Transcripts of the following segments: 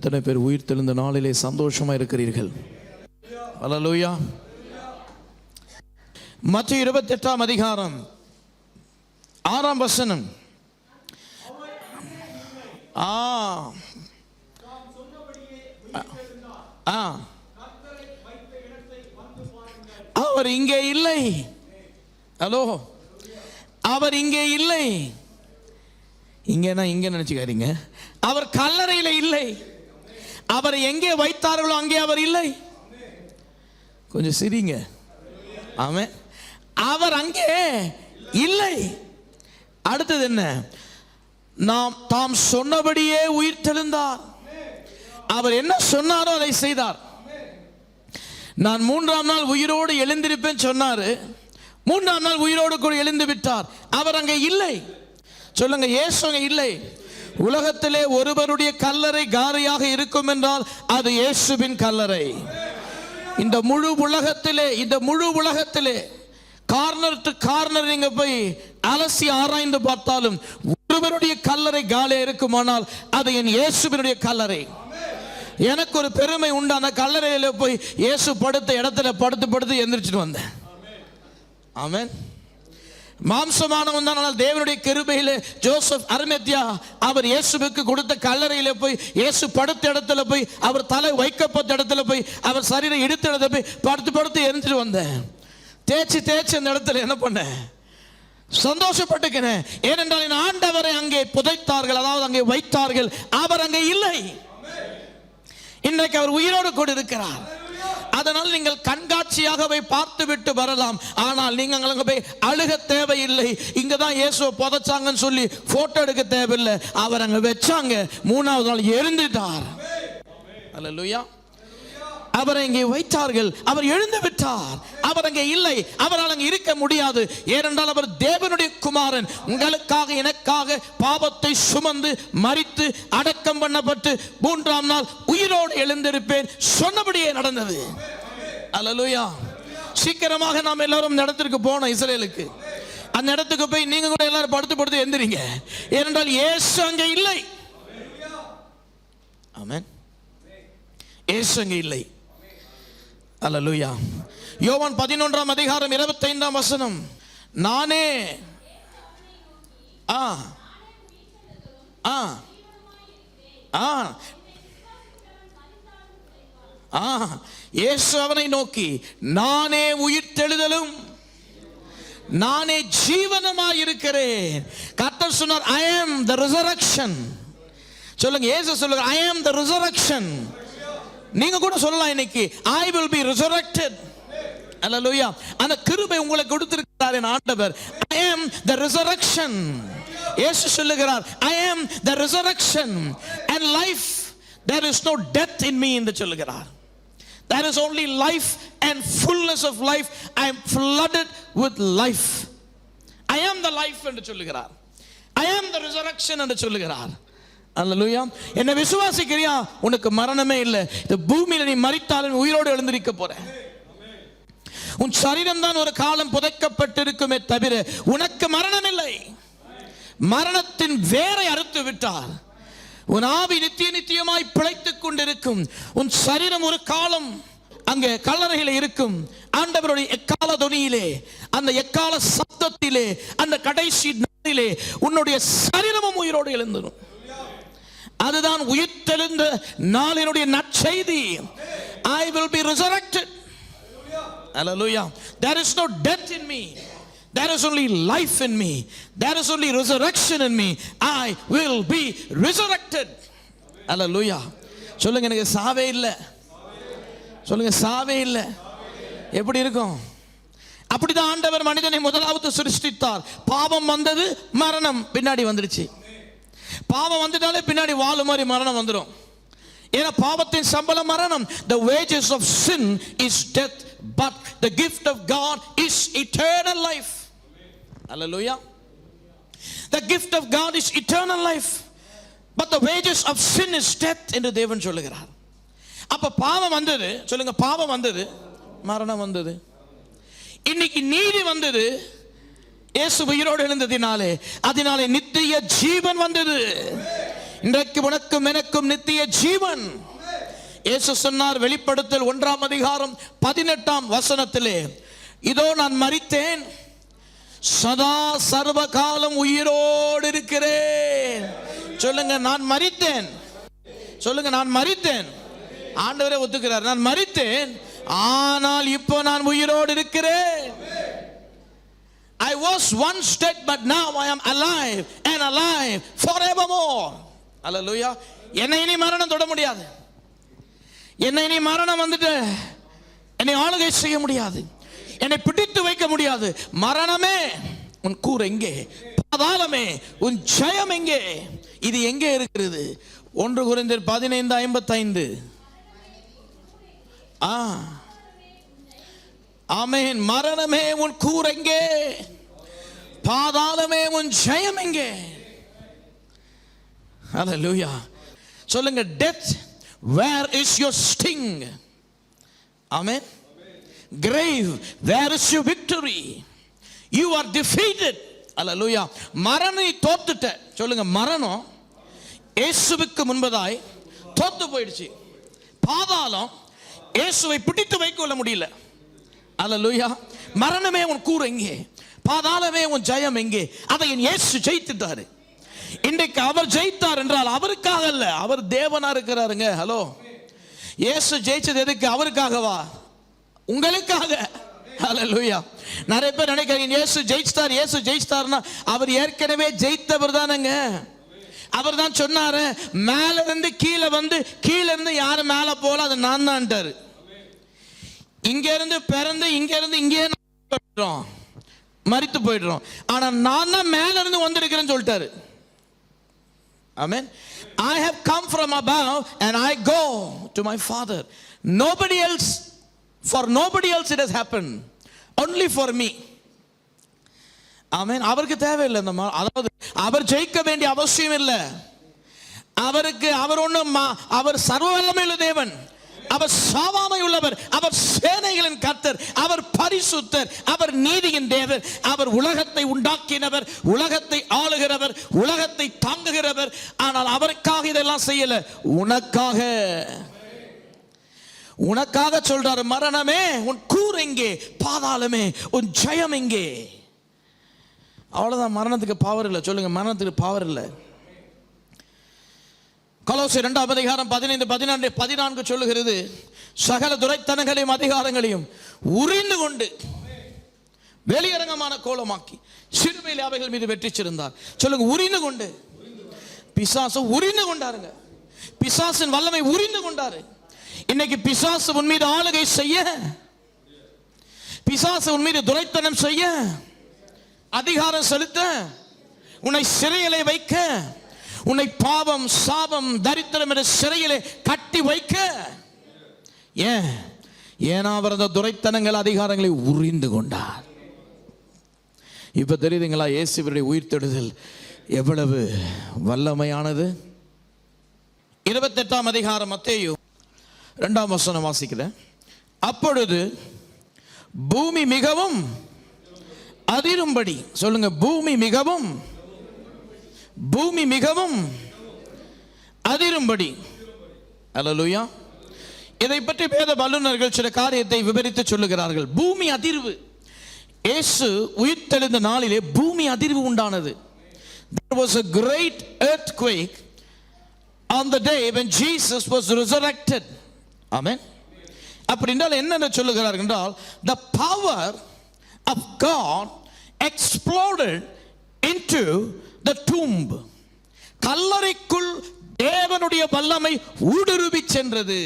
எத்தனை பேர் உயிர் தெழுந்த நாளிலே சந்தோஷமா இருக்கிறீர்கள்? அல்லேலூயா. மத்தேயு 28ஆம் அதிகாரம் 6ஆம் வசனம். அவர் இங்கே இல்லை. ஹலோ, அவர் இங்கே இல்லை. இங்கன்னா இங்க நினைச்சுக்காதீங்க. அவர் கல்லறையில இல்லை. அவர் எங்கே வைத்தார்களோ அங்கே அவர் இல்லை. கொஞ்சம் சிரிங்க. ஆமென். அவர் அங்கே இல்லை. அடுத்தது என்ன? நாம் தாம் சொன்னபடியே உயிர் தெழுந்தார். அவர் என்ன சொன்னாரோ அதை செய்தார். நான் 3ஆம் நாள் உயிரோடு எழுந்திருப்பேன் சொன்னாரு. 3ஆம் நாள் உயிரோடு கூட எழுந்து விட்டார். அவர் அங்கே இல்லை. சொல்லுங்க, இயேசு அங்கே இல்லை. உலகத்திலே ஒருவருடைய கல்லறை காலியாக இருக்கும் என்றால் அது இயேசுவின் கல்லறை. இந்த முழு உலகத்திலே கார்னர் டு கார்னர் நீங்க போய் அலசி ஆராய்ந்து பார்த்தாலும் ஒருவருடைய கல்லறை காலியாக இருக்குமானால் அது என் இயேசுவினுடைய கல்லறை. எனக்கு ஒரு பெருமை உண்டு. அந்த கல்லறையில போய் இயேசு படுத்த இடத்துல படுத்து எந்திரிச்சிட்டு வந்தேன். ஆமென். மாம்சமானவன் தான். ஆனால் தேவனுடைய கிருபையிலே ஜோசப் அரிமத்தியா அவர் இயேசுவுக்கு கொடுத்த கல்லறையில போய் இயேசு படுத்த இடத்துல போய் அவர் தலை வைக்கப்பட்ட இடத்துல போய் அவர் சரீரம் இடித்த இடத்துல போய் படுத்து எரிஞ்சிட்டு வந்தேன். தேய்ச்சி அந்த இடத்துல என்ன பண்ண சந்தோஷப்பட்டுக்கிறேன். ஏனென்றால் என் ஆண்டவரை அங்கே புதைத்தார்கள், அதாவது அங்கே வைத்தார்கள். அவர் அங்கே இல்லை. இன்றைக்கு அவர் உயிரோடு கூட இருக்கிறார். அதனால் நீங்கள் கண்காட்சியாகவே பார்த்து விட்டு வரலாம். ஆனால் நீங்க அங்க போய் அழுக தேவையில்லை. இங்க தான் இயேசுவை புதைச்சாங்கன்னு சொல்லி போட்டோ எடுக்க தேவையில்லை. அவர் அங்க வச்சாங்க, 3ஆவது நாள் எழுந்துட்டார். அல்லேலூயா. அவரை இங்கே வைத்தார்கள். அவர் எழுந்து விட்டார். அவர் அங்கே இல்லை. அவரால் அங்கே இருக்க முடியாது. ஏனென்றால் அவர் தேவனுடைய குமாரன். உங்களுக்காக எனக்காக பாவத்தை சுமந்து மரித்து அடக்கம் பண்ணப்பட்டு 3ஆம் நாள் உயிரோடு எழுந்திருப்பேன் சொன்னபடியே நடந்தது. அல்லேலூயா. சீக்கிரமாக நாம் எல்லாரும் அந்த இடத்திற்கு போனோம். இஸ்ரேலுக்கு அந்த இடத்துக்கு போய் நீங்க கூட எல்லாரும் படுத்து எந்திரிங்க. ஏனென்றால் இயேசு அங்கே இல்லை. ஆமென். இயேசு அங்கே இல்லை. அல்லேலூயா. யோவான் 11ஆம் அதிகாரம் 25ஆம் வசனம். நானே இயேசு அவனை நோக்கி, நானே உயிர்த்தெழுதலும் நானே ஜீவனுமாய் இருக்கிறேன். கர்த்தர் சொன்னார், I am the resurrection. சொல்லுங்க, இயேசு சொல்லுங்க, I am the resurrection. நீங்க கூட சொல்லலாம் இன்னைக்கு, I will be resurrected. அல்லேலூயா. அந்த கிருபை உங்களுக்கு கொடுத்திருக்கிறார் என் ஆண்டவர். I am the resurrection. இயேசு சொல்லுகிறார், I am the resurrection and life. There is no death in me என்று சொல்லுகிறார். There is only life and fullness of life. I am flooded with life. I am the life என்று சொல்லுகிறார். I am the resurrection என்று சொல்லுகிறார். அல்லேலூயா. என்ன விசுவாசிக்கிறியா? உனக்கு மரணமே இல்லை. இந்த பூமியில நீ மரித்தாலும் உயிரோடு எழுந்திருக்க போற. உன் சரீரம் தான் ஒரு காலம் புதைக்கப்பட்டிருக்குமே தவிர உனக்கு மரணம் இல்லை. மரணத்தின் வேரை அறுத்து விட்டார். உன் ஆவி நித்தியமாய் பிழைத்துக் கொண்டிருக்கும். உன் சரீரம் ஒரு காலம் அங்கே கல்லறையில் இருக்கும். ஆண்டவருடைய எக்கால தொனியிலே, அந்த எக்கால சத்தத்திலே, அந்த கடைசி நாளிலே உன்னுடைய சரீரமும் உயிரோடு எழுந்துடும். அதுதான் உயிர்த்தெழுந்த நாளினுடைய நற்செய்தி. I will be resurrected. Hallelujah. There is no death in me. There is only life in me. There is only resurrection in me. I will be resurrected. Hallelujah. சொல்லுங்க, எனக்கு சாவே இல்லை. சொல்லுங்க, சாவே இல்லை. எப்படி இருக்கும்? அப்படிதான் ஆண்டவர் மனிதனை முதலாவது சிருஷ்டித்தார். பாவம் வந்தது, மரணம் பின்னாடி வந்துருச்சு. பாவம் வந்துட்டாலே பின்னாடி வாழு மாதிரி மரணம் வந்துடும். ஏன்னா பாவத்தின் சம்பளம் மரணம். The wages of sin is death, but the gift of God is eternal life. Hallelujah. The gift of God is eternal life, but the wages of sin is death என்று தேவன் சொல்லுகிறார். அப்ப பாவம் வந்தது. சொல்லுங்க, பாவம் வந்தது, மரணம் வந்தது. இன்னைக்கு நீதி வந்தது. இயேசு உயிரோடு எழுந்ததினாலே, அதனாலே நித்திய ஜீவன் வந்தது. இன்றைக்கு உனக்கும் எனக்கும் நித்திய ஜீவன். இயேசு சொன்னார் வெளிப்படுத்தல் 1:18 இதோ நான் மரித்தேன், சதா சர்வ காலம் உயிரோடு இருக்கிறேன். சொல்லுங்க, நான் மரித்தேன். சொல்லுங்க, நான் மரித்தேன். ஆண்டவரே ஒத்துக்கிறார், நான் மரித்தேன், ஆனால் இப்போ நான் உயிரோடு இருக்கிறேன். I was once dead, but now I am alive and alive forevermore. Hallelujah. என்னை இனி மரணம் தொட முடியாது. என்னை இனி மரணம் வந்துட்டு என்னை ஆளுகை செய்ய முடியாது, என்னை பிடித்து வைக்க முடியாது. மரணமே உன் கூர் எங்கே? பாதாளமே உன் ஜெயம் எங்கே? இது எங்கே இருக்கிறது? 1 கொரிந்தியர் 15:55. ஆமென். மரணமே உன் கூர் எங்கே? பாதாளமே உன் ஜெயம் எங்கே? ஹalleluya. சொல்லுங்க, death, where is your sting? Amen. Grave, where is your victory? You are defeated. Hallelujah. மரணை தோத்துட்ட. சொல்லுங்க, மரணம் இயேசுவுக்கு முன்பதாய் தோத்து போயிடுச்சு. பாதாளம் இயேசுவை பிடித்து வைக்க முடியல. ஹalleluya. மரணமே உன் கூர் எங்கே? பாதாளமே உன் ஜெயம் எங்கே? அதை என் இயேசு ஜெயித்துட்டாரு. இன்றைக்கு அவர் ஜெயித்தார் என்றால் அவருக்காக அல்ல, அவர் தேவனா இருக்கிறாருங்க. ஹலோ, இயேசு ஜெயிச்சது எதுக்கு? அவருக்காகவா? உங்களுக்காக. ஹalleluya. நிறைய பேர் நினைக்கிறீங்க இயேசு ஜெயிச்சார், இயேசு ஜெயிச்சார்னா அவர் ஏற்கனவே ஜெயித்தவர் தானங்க. அவர் தான் சொன்னாரு, மேல இருந்து கீழே வந்து, கீழே இருந்து யாரும் மேல போல, அது நான் தான்ட்டாரு. இங்க இருந்து பிறந்து இங்க இருந்து இங்கே மரித்து போயிடுறோம், ஆனா நான் தான் மேல இருந்து வந்திருக்கிறேன்னு சொல்லிட்டாரு. Amen. I have come from above and I go to my Father. Nobody else, for nobody else it has happened, only for me. Amen. அவருக்கு தேவையில்லை இந்த மாதிரி, அதாவது அவர் ஜெயிக்க வேண்டிய அவசியம் இல்லை. அவருக்கு அவர் ஒன்றும், அவர் சர்வ வல்லமையுள்ள தேவன், அவர் சாவாமை உள்ளவர், அவர் சேனைகளின் கர்த்தர், அவர் பரிசுத்தர், அவர் நீதியின் தேவர், அவர் உலகத்தை உண்டாக்கினவர், உலகத்தை ஆளுகிறவர், உலகத்தை தாங்குகிறவர். ஆனால் அவருக்காக இதெல்லாம் செய்யல, உனக்காக. உனக்காக சொல்றாரு, மரணமே உன் கூர் எங்கே? பாதாளமே உன் ஜெயம் எங்கே? அவ்வளவுதான். மரணத்துக்கு பவர் இல்லை. சொல்லுங்க, மரணத்துக்கு பவர் இல்லை. கொலோசியர் 2:15-14 சொல்லுகிறது, சகல துரைத்தனங்களையும் அதிகாரங்களையும் உரிந்து கொண்டு வெளியரங்கமான கோலமாக்கி சிலுவையில் அவைகள் மீது வெற்றிச்சிருந்தார். சொல்லுங்க, உரிந்து கொண்டு. பிசாசு உரிந்து கொண்டாருங்க. பிசாசின் வல்லமை உரிந்து கொண்டாரு. இன்னைக்கு பிசாசு உன் மீது ஆளுகை செய்ய, பிசாசு உன் மீது துரைத்தனம் செய்ய, அதிகாரம் செலுத்த, உன்னை சிறையிலே வைக்க, உன்னை பாவம், சாபம், தரித்திரம் என்ற சிறையிலே கட்டி வைக்க. ஏன்னா அவர் அந்த துரைத்தனங்கள் அதிகாரங்களை உரிந்து கொண்டார். இப்ப தெரியுதுங்களா இயேசுவினுடைய உயிர்த்தெழுதல் எவ்வளவு வல்லமையானது? 28ஆம் அதிகாரம் மத்தேயு 2ஆம் வசனம் வாசிக்கிறேன். அப்பொழுது பூமி மிகவும் அதிரும்படி, சொல்லுங்க, பூமி மிகவும், பூமி மிகவும் அதிரும்படி. அல்லேலூயா. இதை பற்றி வேத வல்லுநர்கள் சில காரியத்தை விவரித்து சொல்லுகிறார்கள். பூமி அதிர்வு. இயேசு உயிர்த்தெழுந்த நாளிலே பூமி அதிர்வு உண்டானது. There was a great earthquake on the day when Jesus was resurrected. Amen. அப்படி என்றால் என்ன சொல்லுகிறார்கள் என்றால், the power of God exploded into the tomb. கல்லறைக்குள் தேவனுடைய வல்லமை ஊடுருவி சென்றது.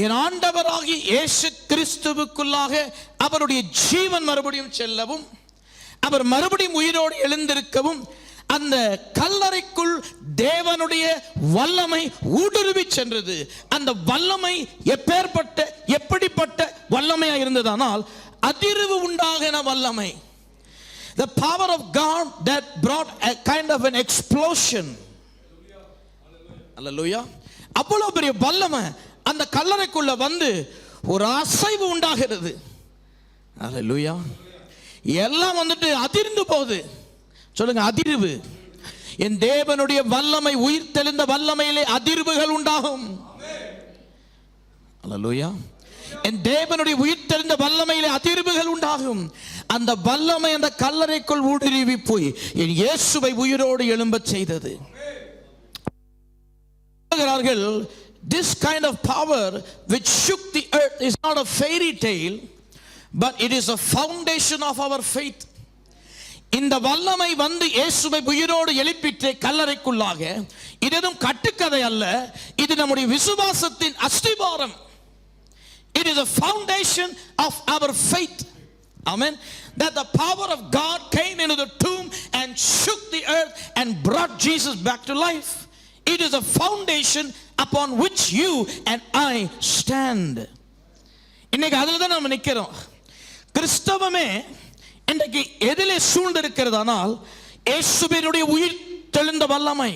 என் ஆண்டவராகிய இயேசு கிறிஸ்துவுக்குள்ளாக அவருடைய ஜீவன் மறுபடியும் செல்லவும், அவர் மறுபடியும் உயிரோடு எழுந்திருக்கவும், அந்த கல்லறைக்குள் தேவனுடைய வல்லமை ஊடுருவி சென்றது. அந்த வல்லமை எப்படிப்பட்ட வல்லமையா இருந்ததானால், அதிர்வு உண்டாகின வல்லமை. The power of God that brought a kind of an explosion. Hallelujah. அவ்வளவு பெரிய வல்லமை அந்த கல்லறைக்குள்ள வந்து ஒரு அசைவு உண்டாகிறது. Hallelujah. எல்லாம் வந்துட்டு அதிர்ந்து போகுது. சொல்லுங்க, அதிர்வு. என் தேவனுடைய வல்லமை, உயிர்த்தெழுந்த வல்லமையிலே அதிர்வுகள் உண்டாகும். அல்லேலூயா. என் தேவனுடைய உயிர்த்தெழுந்த வல்லமையிலே அதிர்வுகள் உண்டாகும். அந்த வல்லமை அந்த கல்லறைக்குள் ஊடுருவி போய் என் இயேசுவை உயிரோடு எழும்பச் செய்தது. This kind of power which shook the earth is not a fairy tale, but it is a foundation of our faith. இந்த வல்லமை வந்து இயேசுவை உயிரோடு எழுப்பிட்டு கல்லறைக்குள்ளாக, இதுவும் கட்டுக்கதை அல்ல, இது நம்முடைய விசுவாசத்தின் அஸ்திவாரம். It is a foundation of our faith. Amen. That the power of God came into the tomb and shook the earth and brought Jesus back to life. It is a foundation upon which you and I stand. இன்னைக்கு அதில் தான் நம்ம நிற்கிறோம். கிறிஸ்தவமே இன்றைக்கு எதிலே சூழ்ந்திருக்கிறதானால் இயேசுவினுடைய உயிர் தெழுந்த வல்லமை.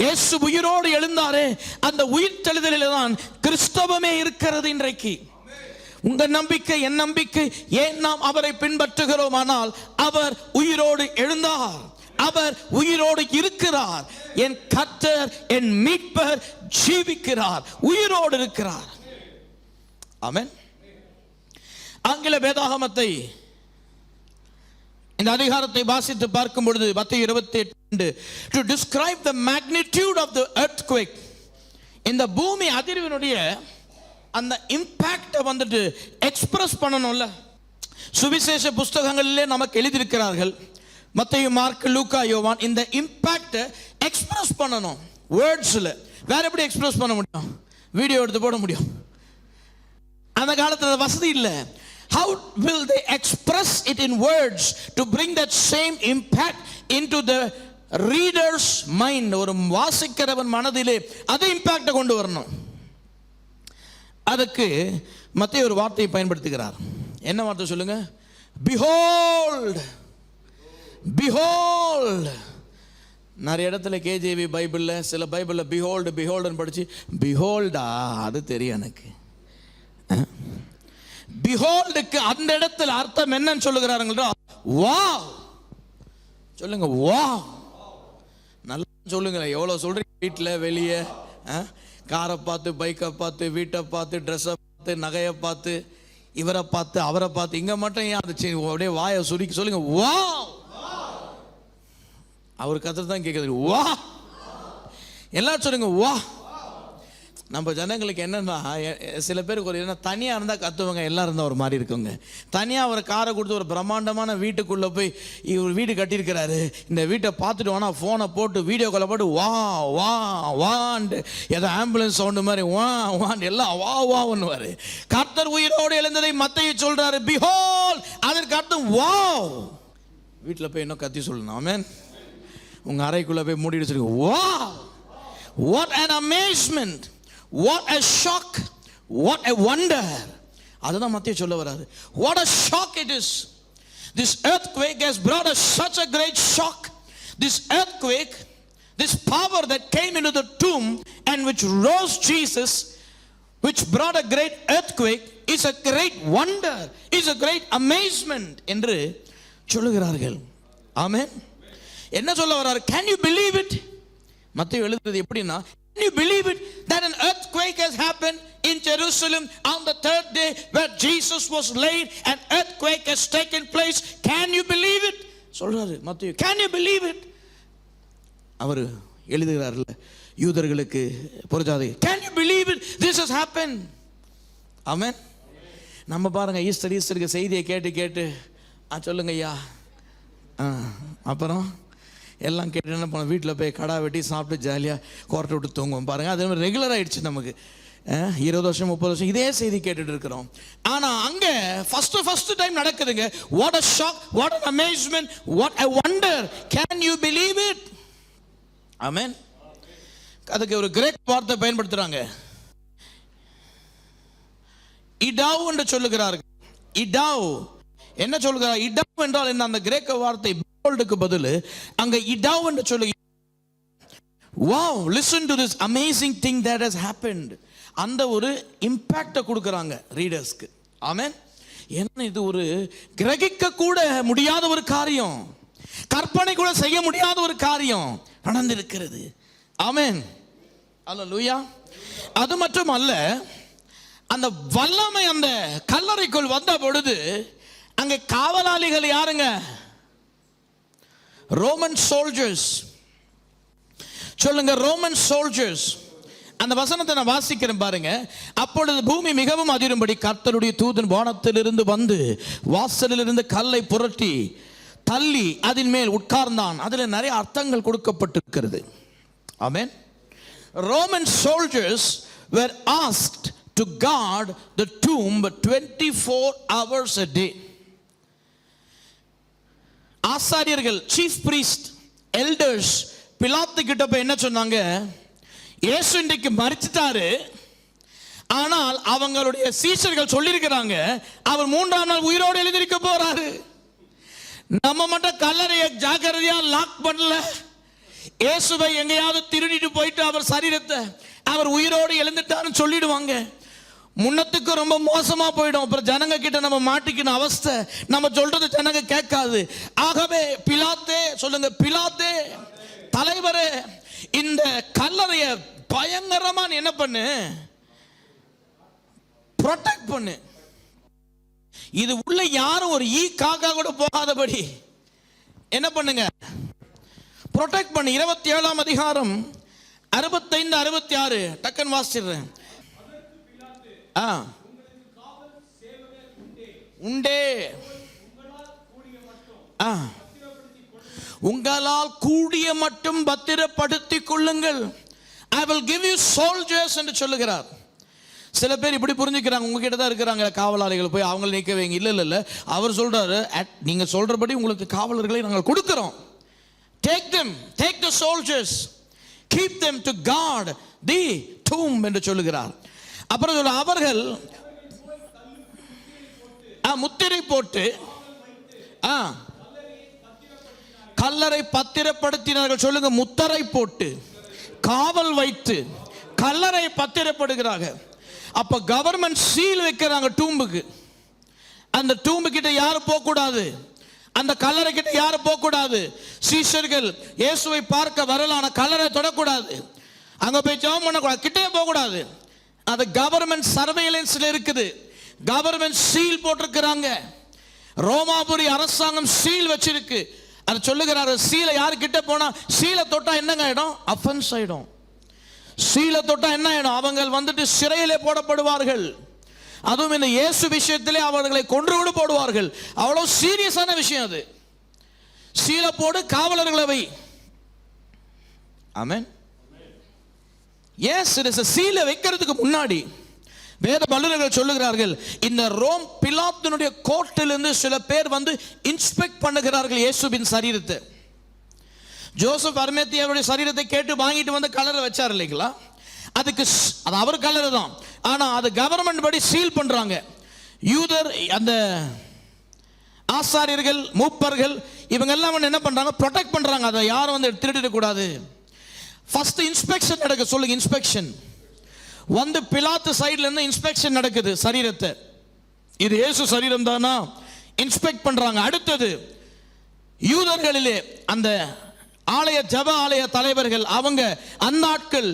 இயேசு உயிரோடு எழுந்தாரே, அந்த உயிர் தெழுதலில் தான் கிறிஸ்தவமே இருக்கிறது. இன்றைக்கு உங்க நம்பிக்கை, என் நம்பிக்கை, ஏன் நாம் அவரை பின்பற்றுகிறோம்? ஆனால் அவர் உயிரோடு எழுந்தார், அவர் உயிரோடு இருக்கிறார். என் கர்த்தர், என் மீட்பர் ஜீவிக்கிறார், உயிரோடு இருக்கிறார். ஆமென். ஆங்கில வேதாகமத்தை இந்த அதிகாரத்தை வாசித்து பார்க்கும் பொழுது மத்தேயு 28 to describe the magnitude of the earthquake, இந்த பூமி அதிர்வினுடைய அந்த இம்பாக்டை வந்துட்டு எக்ஸ்பிரஸ் பண்ணணும்ல. சுவிசேஷ புஸ்தகங்களிலே நமக்கு எழுதியிருக்கிறார்கள், மத்தேயு, மார்க், லூக்கா, யோவான். இந்த இம்பாக்டை எக்ஸ்பிரஸ் பண்ணணும் வேர்ட்ஸில். வேற எப்படி எக்ஸ்பிரஸ் பண்ண முடியும்? வீடியோ எடுத்து போட முடியும். அந்த காலத்தில் வசதி இல்லை. How will they express it in words to bring that same impact into the reader's mind? ஒரு வாசிக்கிறவன் மனதிலே அதே இம்பாக்டை கொண்டு வரணும். அதுக்கு மத்தேயு ஒரு வார்த்தையை பயன்படுத்துகிறார். என்ன வார்த்தை சொல்லுங்க? Behold. Behold. நிறைய இடத்துல கேஜேவி பைபிள்ல, சில பைபிள்ல behold behold படிச்சு behold அது தெரியும் எனக்கு. beholdக்கு அந்த இடத்துல அர்த்தம் என்னன்னு சொல்லுகிறாருங்களா? வாவ். சொல்லுங்க வாவ். நல்லா சொல்லுங்க. எவ்வளவு சொல்றீங்க? வீட்டில், வெளியே, காரை பார்த்து, பைக்கை பார்த்து, வீட்டை பார்த்து, ட்ரெஸ்ஸை பார்த்து, நகையை பார்த்து, இவரை பார்த்து, அவரை பார்த்து, இங்க மட்டும் ஏன் அது அப்படியே வாயை சுருக்கி சொல்லுங்க வாவ். அவர் கத்துறது தான் கேட்குது வா. எல்லாரும் சொல்லுங்க வா. நம்ம ஜனங்களுக்கு என்னன்னா, சில பேருக்கு ஒரு என்ன தனியாக இருந்தால் கத்துவாங்க, எல்லாம் இருந்தால் ஒரு மாதிரி இருக்குங்க. தனியாக ஒரு காரை கொடுத்து ஒரு பிரம்மாண்டமான வீட்டுக்குள்ளே போய் இவர் வீடு கட்டியிருக்கிறாரு, இந்த வீட்டை பார்த்துட்டு வேணா ஃபோனை போட்டு வீடியோ காலை போட்டு வா வா வாண்டு ஏதோ ஆம்புலன்ஸ் சவுண்டு மாதிரி வா வாண்டு எல்லாம் வா வான்னுவார். கர்த்தர் உயிரோடு எழுந்ததை மத்தேயு சொல்றாரு பிஹோல்ட். அதற்கு அர்த்தம் வாவ். வீட்டில் போய் இன்னும் கத்தி சொல்லணும். ஆமென். உங்கள் அறைக்குள்ளே போய் மூடிட்டு சொல்லுங்க wow. What an amazement. What a shock. What a wonder. அதுதான் மத்தேயு சொல்ல வராரு. What a shock it is. This earthquake has brought us such a great shock. This earthquake, this power that came into the tomb and which rose Jesus, which brought a great earthquake, is a great wonder, is a great amazement என்று சொல்லுகிறார்கள். ஆமென். என்ன சொல்ல வராரு? Can you believe it? மத்தேயு எழுதுறது எப்படின்னா, can you believe it that an earthquake has happened in Jerusalem on the third day where Jesus was laid? An earthquake has taken place. Can you believe it? சொல்றாரு மத்தேயு. Can you believe it? அவர் எழுதுகிறார்ல யூதர்களுக்கு புரஜாதி. Can you believe it? This has happened. ஆமென். நம்ம பாருங்க ஈஸ்டருக்கு செய்தியை கேட்டு கேட்டு சொல்லுங்க ஐயா, அப்புறம் எல்லாம் கேட்டு என்ன பண்ண, வீட்டில் போய் கடா வெட்டி சாப்பிட்டு ஜாலியாக கோர்ட்டை விட்டு தூங்குவோம். பாருங்கள், அது மாதிரி ரெகுலர் ஆகிடுச்சு நமக்கு. 20 வருஷம் 30 வருஷம் இதே செய்தி கேட்டுட்டு இருக்கிறோம். ஆனால் அங்கே ஃபர்ஸ்ட் டைம் நடக்குதுங்க. What a shock, what an amazement, what a wonder. Can you believe it? Amen. அதுக்கு ஒரு கிரேக் வார்த்தை பயன்படுத்துகிறாங்க. இடவ் என்று சொல்லுகிறார்கள். இடவ் என்ன சொல்லுகிறார்? இடவ் என்றால் என்ன? அந்த கிரேக்க வார்த்தை beholdக்கு பதில் அங்க இடவ் என்று சொல்லுகிறார். Wow, listen to this amazing thing that has happened. அந்த ஒரு இம்பாக்டை கொடுக்கறாங்க ரீடர்ஸ்க்கு. ஆமென். என்ன இது ஒரு கிரகிக்க கூட முடியாத ஒரு காரியம். கற்பனை கூட செய்ய முடியாத ஒரு காரியம் நடந்திருக்கிறது. ஆமென், அல்லேலூயா. அது மட்டும் அல்ல, அந்த வல்லமை அந்த கல்லறைக்குள் வந்த பொழுது அங்கே காவலாளிகள் யாருங்க? Roman soldiers. சொல்லுங்க, ரோமன் சோல்ஜர்ஸ். அந்த வசனத்தை நான் வாசிக்கிறேன் பாருங்க. அப்பொழுது பூமி மிகவும் அதிரும்படி கர்த்தருடைய தூதன் வானத்திலிருந்து வந்து வாசலிலிருந்து கல்லை புரட்டி தள்ளி அதன் மேல் உட்கார்ந்தான். அதில் நிறைய அர்த்தங்கள் கொடுக்கப்பட்டிருக்கிறது. ஆமென். Roman soldiers were asked to guard the tomb 24 hours a day. ஆசாரியர்கள், சீஃப் பிரீஸ்ட், எல்டர்ஸ் பிலாத்து கிட்ட போய் என்ன சொன்னாங்க? இயேசு இன்றைக்கு மரிச்சிட்டாரு, ஆனால் அவங்களுடைய சீஷர்கள் சொல்லியிருக்கிறாங்க அவர் 3ஆம் நாள் உயிரோடு எழுந்திருக்க போறாரு. நம்ம மட்டும் கல்லறையை ஜாக்கிரதையா லாக் பண்ணல. இயேசுவை எங்கேயாவது திருடிட்டு போயிட்டு அவர் சரீரத்தை அவர் உயிரோடு எழுந்துட்டாருன்னு சொல்லிடுவாங்க. முன்னத்துக்கு ரொம்ப மோசமா போயிடும். அப்புறம் ஜனங்க கிட்ட நம்ம மாட்டிக்கின அவஸ்தை, நம்ம சொல்றது ஜனங்க கேட்காது. ஆகவே பிலாத்தே, சொல்லுங்க பிலாத்தே, தலைவரே, இந்த கல்லறைய பயங்கரமா என்ன பண்ணு, ப்ரொடெக்ட் பண்ணு. இது உள்ள யாரும் ஒரு ஈ காக்கா கூட போகாதபடி என்ன பண்ணுங்க, ப்ரொடெக்ட் பண்ணு. 27ஆம் அதிகாரம் 65 66 டக்கன் வாசிடுறேன். உண்டே, உங்களால் கூடிய மட்டும் பத்திரப்படுத்திக் கொள்ளுங்கள். I will give you soldiers என்று சொல்லுகிறார். சில பேர் இப்படி புரிஞ்சுக்கிறாங்க, உங்ககிட்ட தான் இருக்கிறாங்க காவலாளிகள், போய் அவங்களை நீக்க வைங்க. இல்ல இல்ல இல்ல, அவர் சொல்றாரு நீங்க சொல்றபடி உங்களுக்கு காவலர்களை நாங்கள் கொடுக்கிறோம். Take them, take the soldiers, keep them to guard the tomb என்று சொல்லுகிறார். அப்புறம் சொல்ல, அவர்கள் முத்திரை போட்டு கல்லறை பத்திரப்படுத்தினார்கள். சொல்லுங்க, முத்திரை போட்டு காவல் வைத்து கல்லறை பத்திரப்படுகிறாங்க. அப்ப கவர்மெண்ட் சீல் வைக்கிறாங்க டூம்புக்கு. அந்த டூம்பு கிட்ட யாரும் போக கூடாது, அந்த கல்லறை கிட்ட யாரும் போக கூடாது. சீஷர்கள் இயேசுவை பார்க்க வரலான கல்லறை தொடக்கூடாது, அங்க போய் ஜெபம் பண்ணக்கூடாது, கிட்டே போக கூடாது. அது கவர்மெண்ட் சர்வேலன்ஸ்ல இருக்குது. கவர்மெண்ட் சீல் போட்டிருக்கிறாங்க. ரோமாபுரி அரசாங்கம் சீல் வச்சிருக்கு. அது சொல்லுகிறாரு, சீலை யாரு கிட்ட போனா, சீலை தொட்டா என்னங்க ஆயிடும்? அஃபென்ஸ் ஆயிடும். சீலை தொட்டா என்ன ஆயிடும்? அவங்க வந்துட்டு சிறையிலே போடப்படுவார்கள். அதுவும் இந்த இயேசு விஷயத்திலே அவர்களை கொன்று கூட போடுவார்கள். அவ்வளவு சீரியஸான விஷயம் அது. சீலை போடு, காவலர்களை வை. ஆமென். எஸ், இட் இஸ் a சீலை வைக்கிறதுக்கு முன்னாடி வேத வல்லுநர்கள் சொல்லுகிறார்கள், இந்த ரோம் பிலாத்தினுடைய கோர்ட்டிலிருந்து சில பேர் வந்து இன்ஸ்பெக்ட் பண்ணுகிறார்கள் இயேசுவின் சரீரத்தை. ஜோசப் அரிமத்தியாவுடைய சரீரத்தை கேட்டு வாங்கிட்டு வந்து கலரை வச்சார் இல்லைங்களா? அதுக்கு அது அவர் கலர் தான், ஆனா அது கவர்மெண்ட் படி சீல் பண்றாங்க. யூதர், அந்த ஆசாரியர்கள், மூப்பர்கள், இவங்க எல்லாம் என்ன பண்றாங்க? ப்ரொடெக்ட் பண்றாங்க. அதை யாரும் வந்து திருடிட கூடாது. ஃபர்ஸ்ட் இன்ஸ்பெக்ஷன் நடக்க சொல்லுங்க. இன்ஸ்பெக்ஷன் வந்து பிலாத்து சைடுல இருந்து இன்ஸ்பெக்ஷன் நடக்குது சரீரத்தை. இது இயேசு சரீரம் தானா இன்ஸ்பெக்ட் பண்றாங்க. அடுத்தது யூதர்களிலே அந்த ஆலய ஜப ஆலய தலைவர்கள், அவங்க அந்த ஆட்கள்,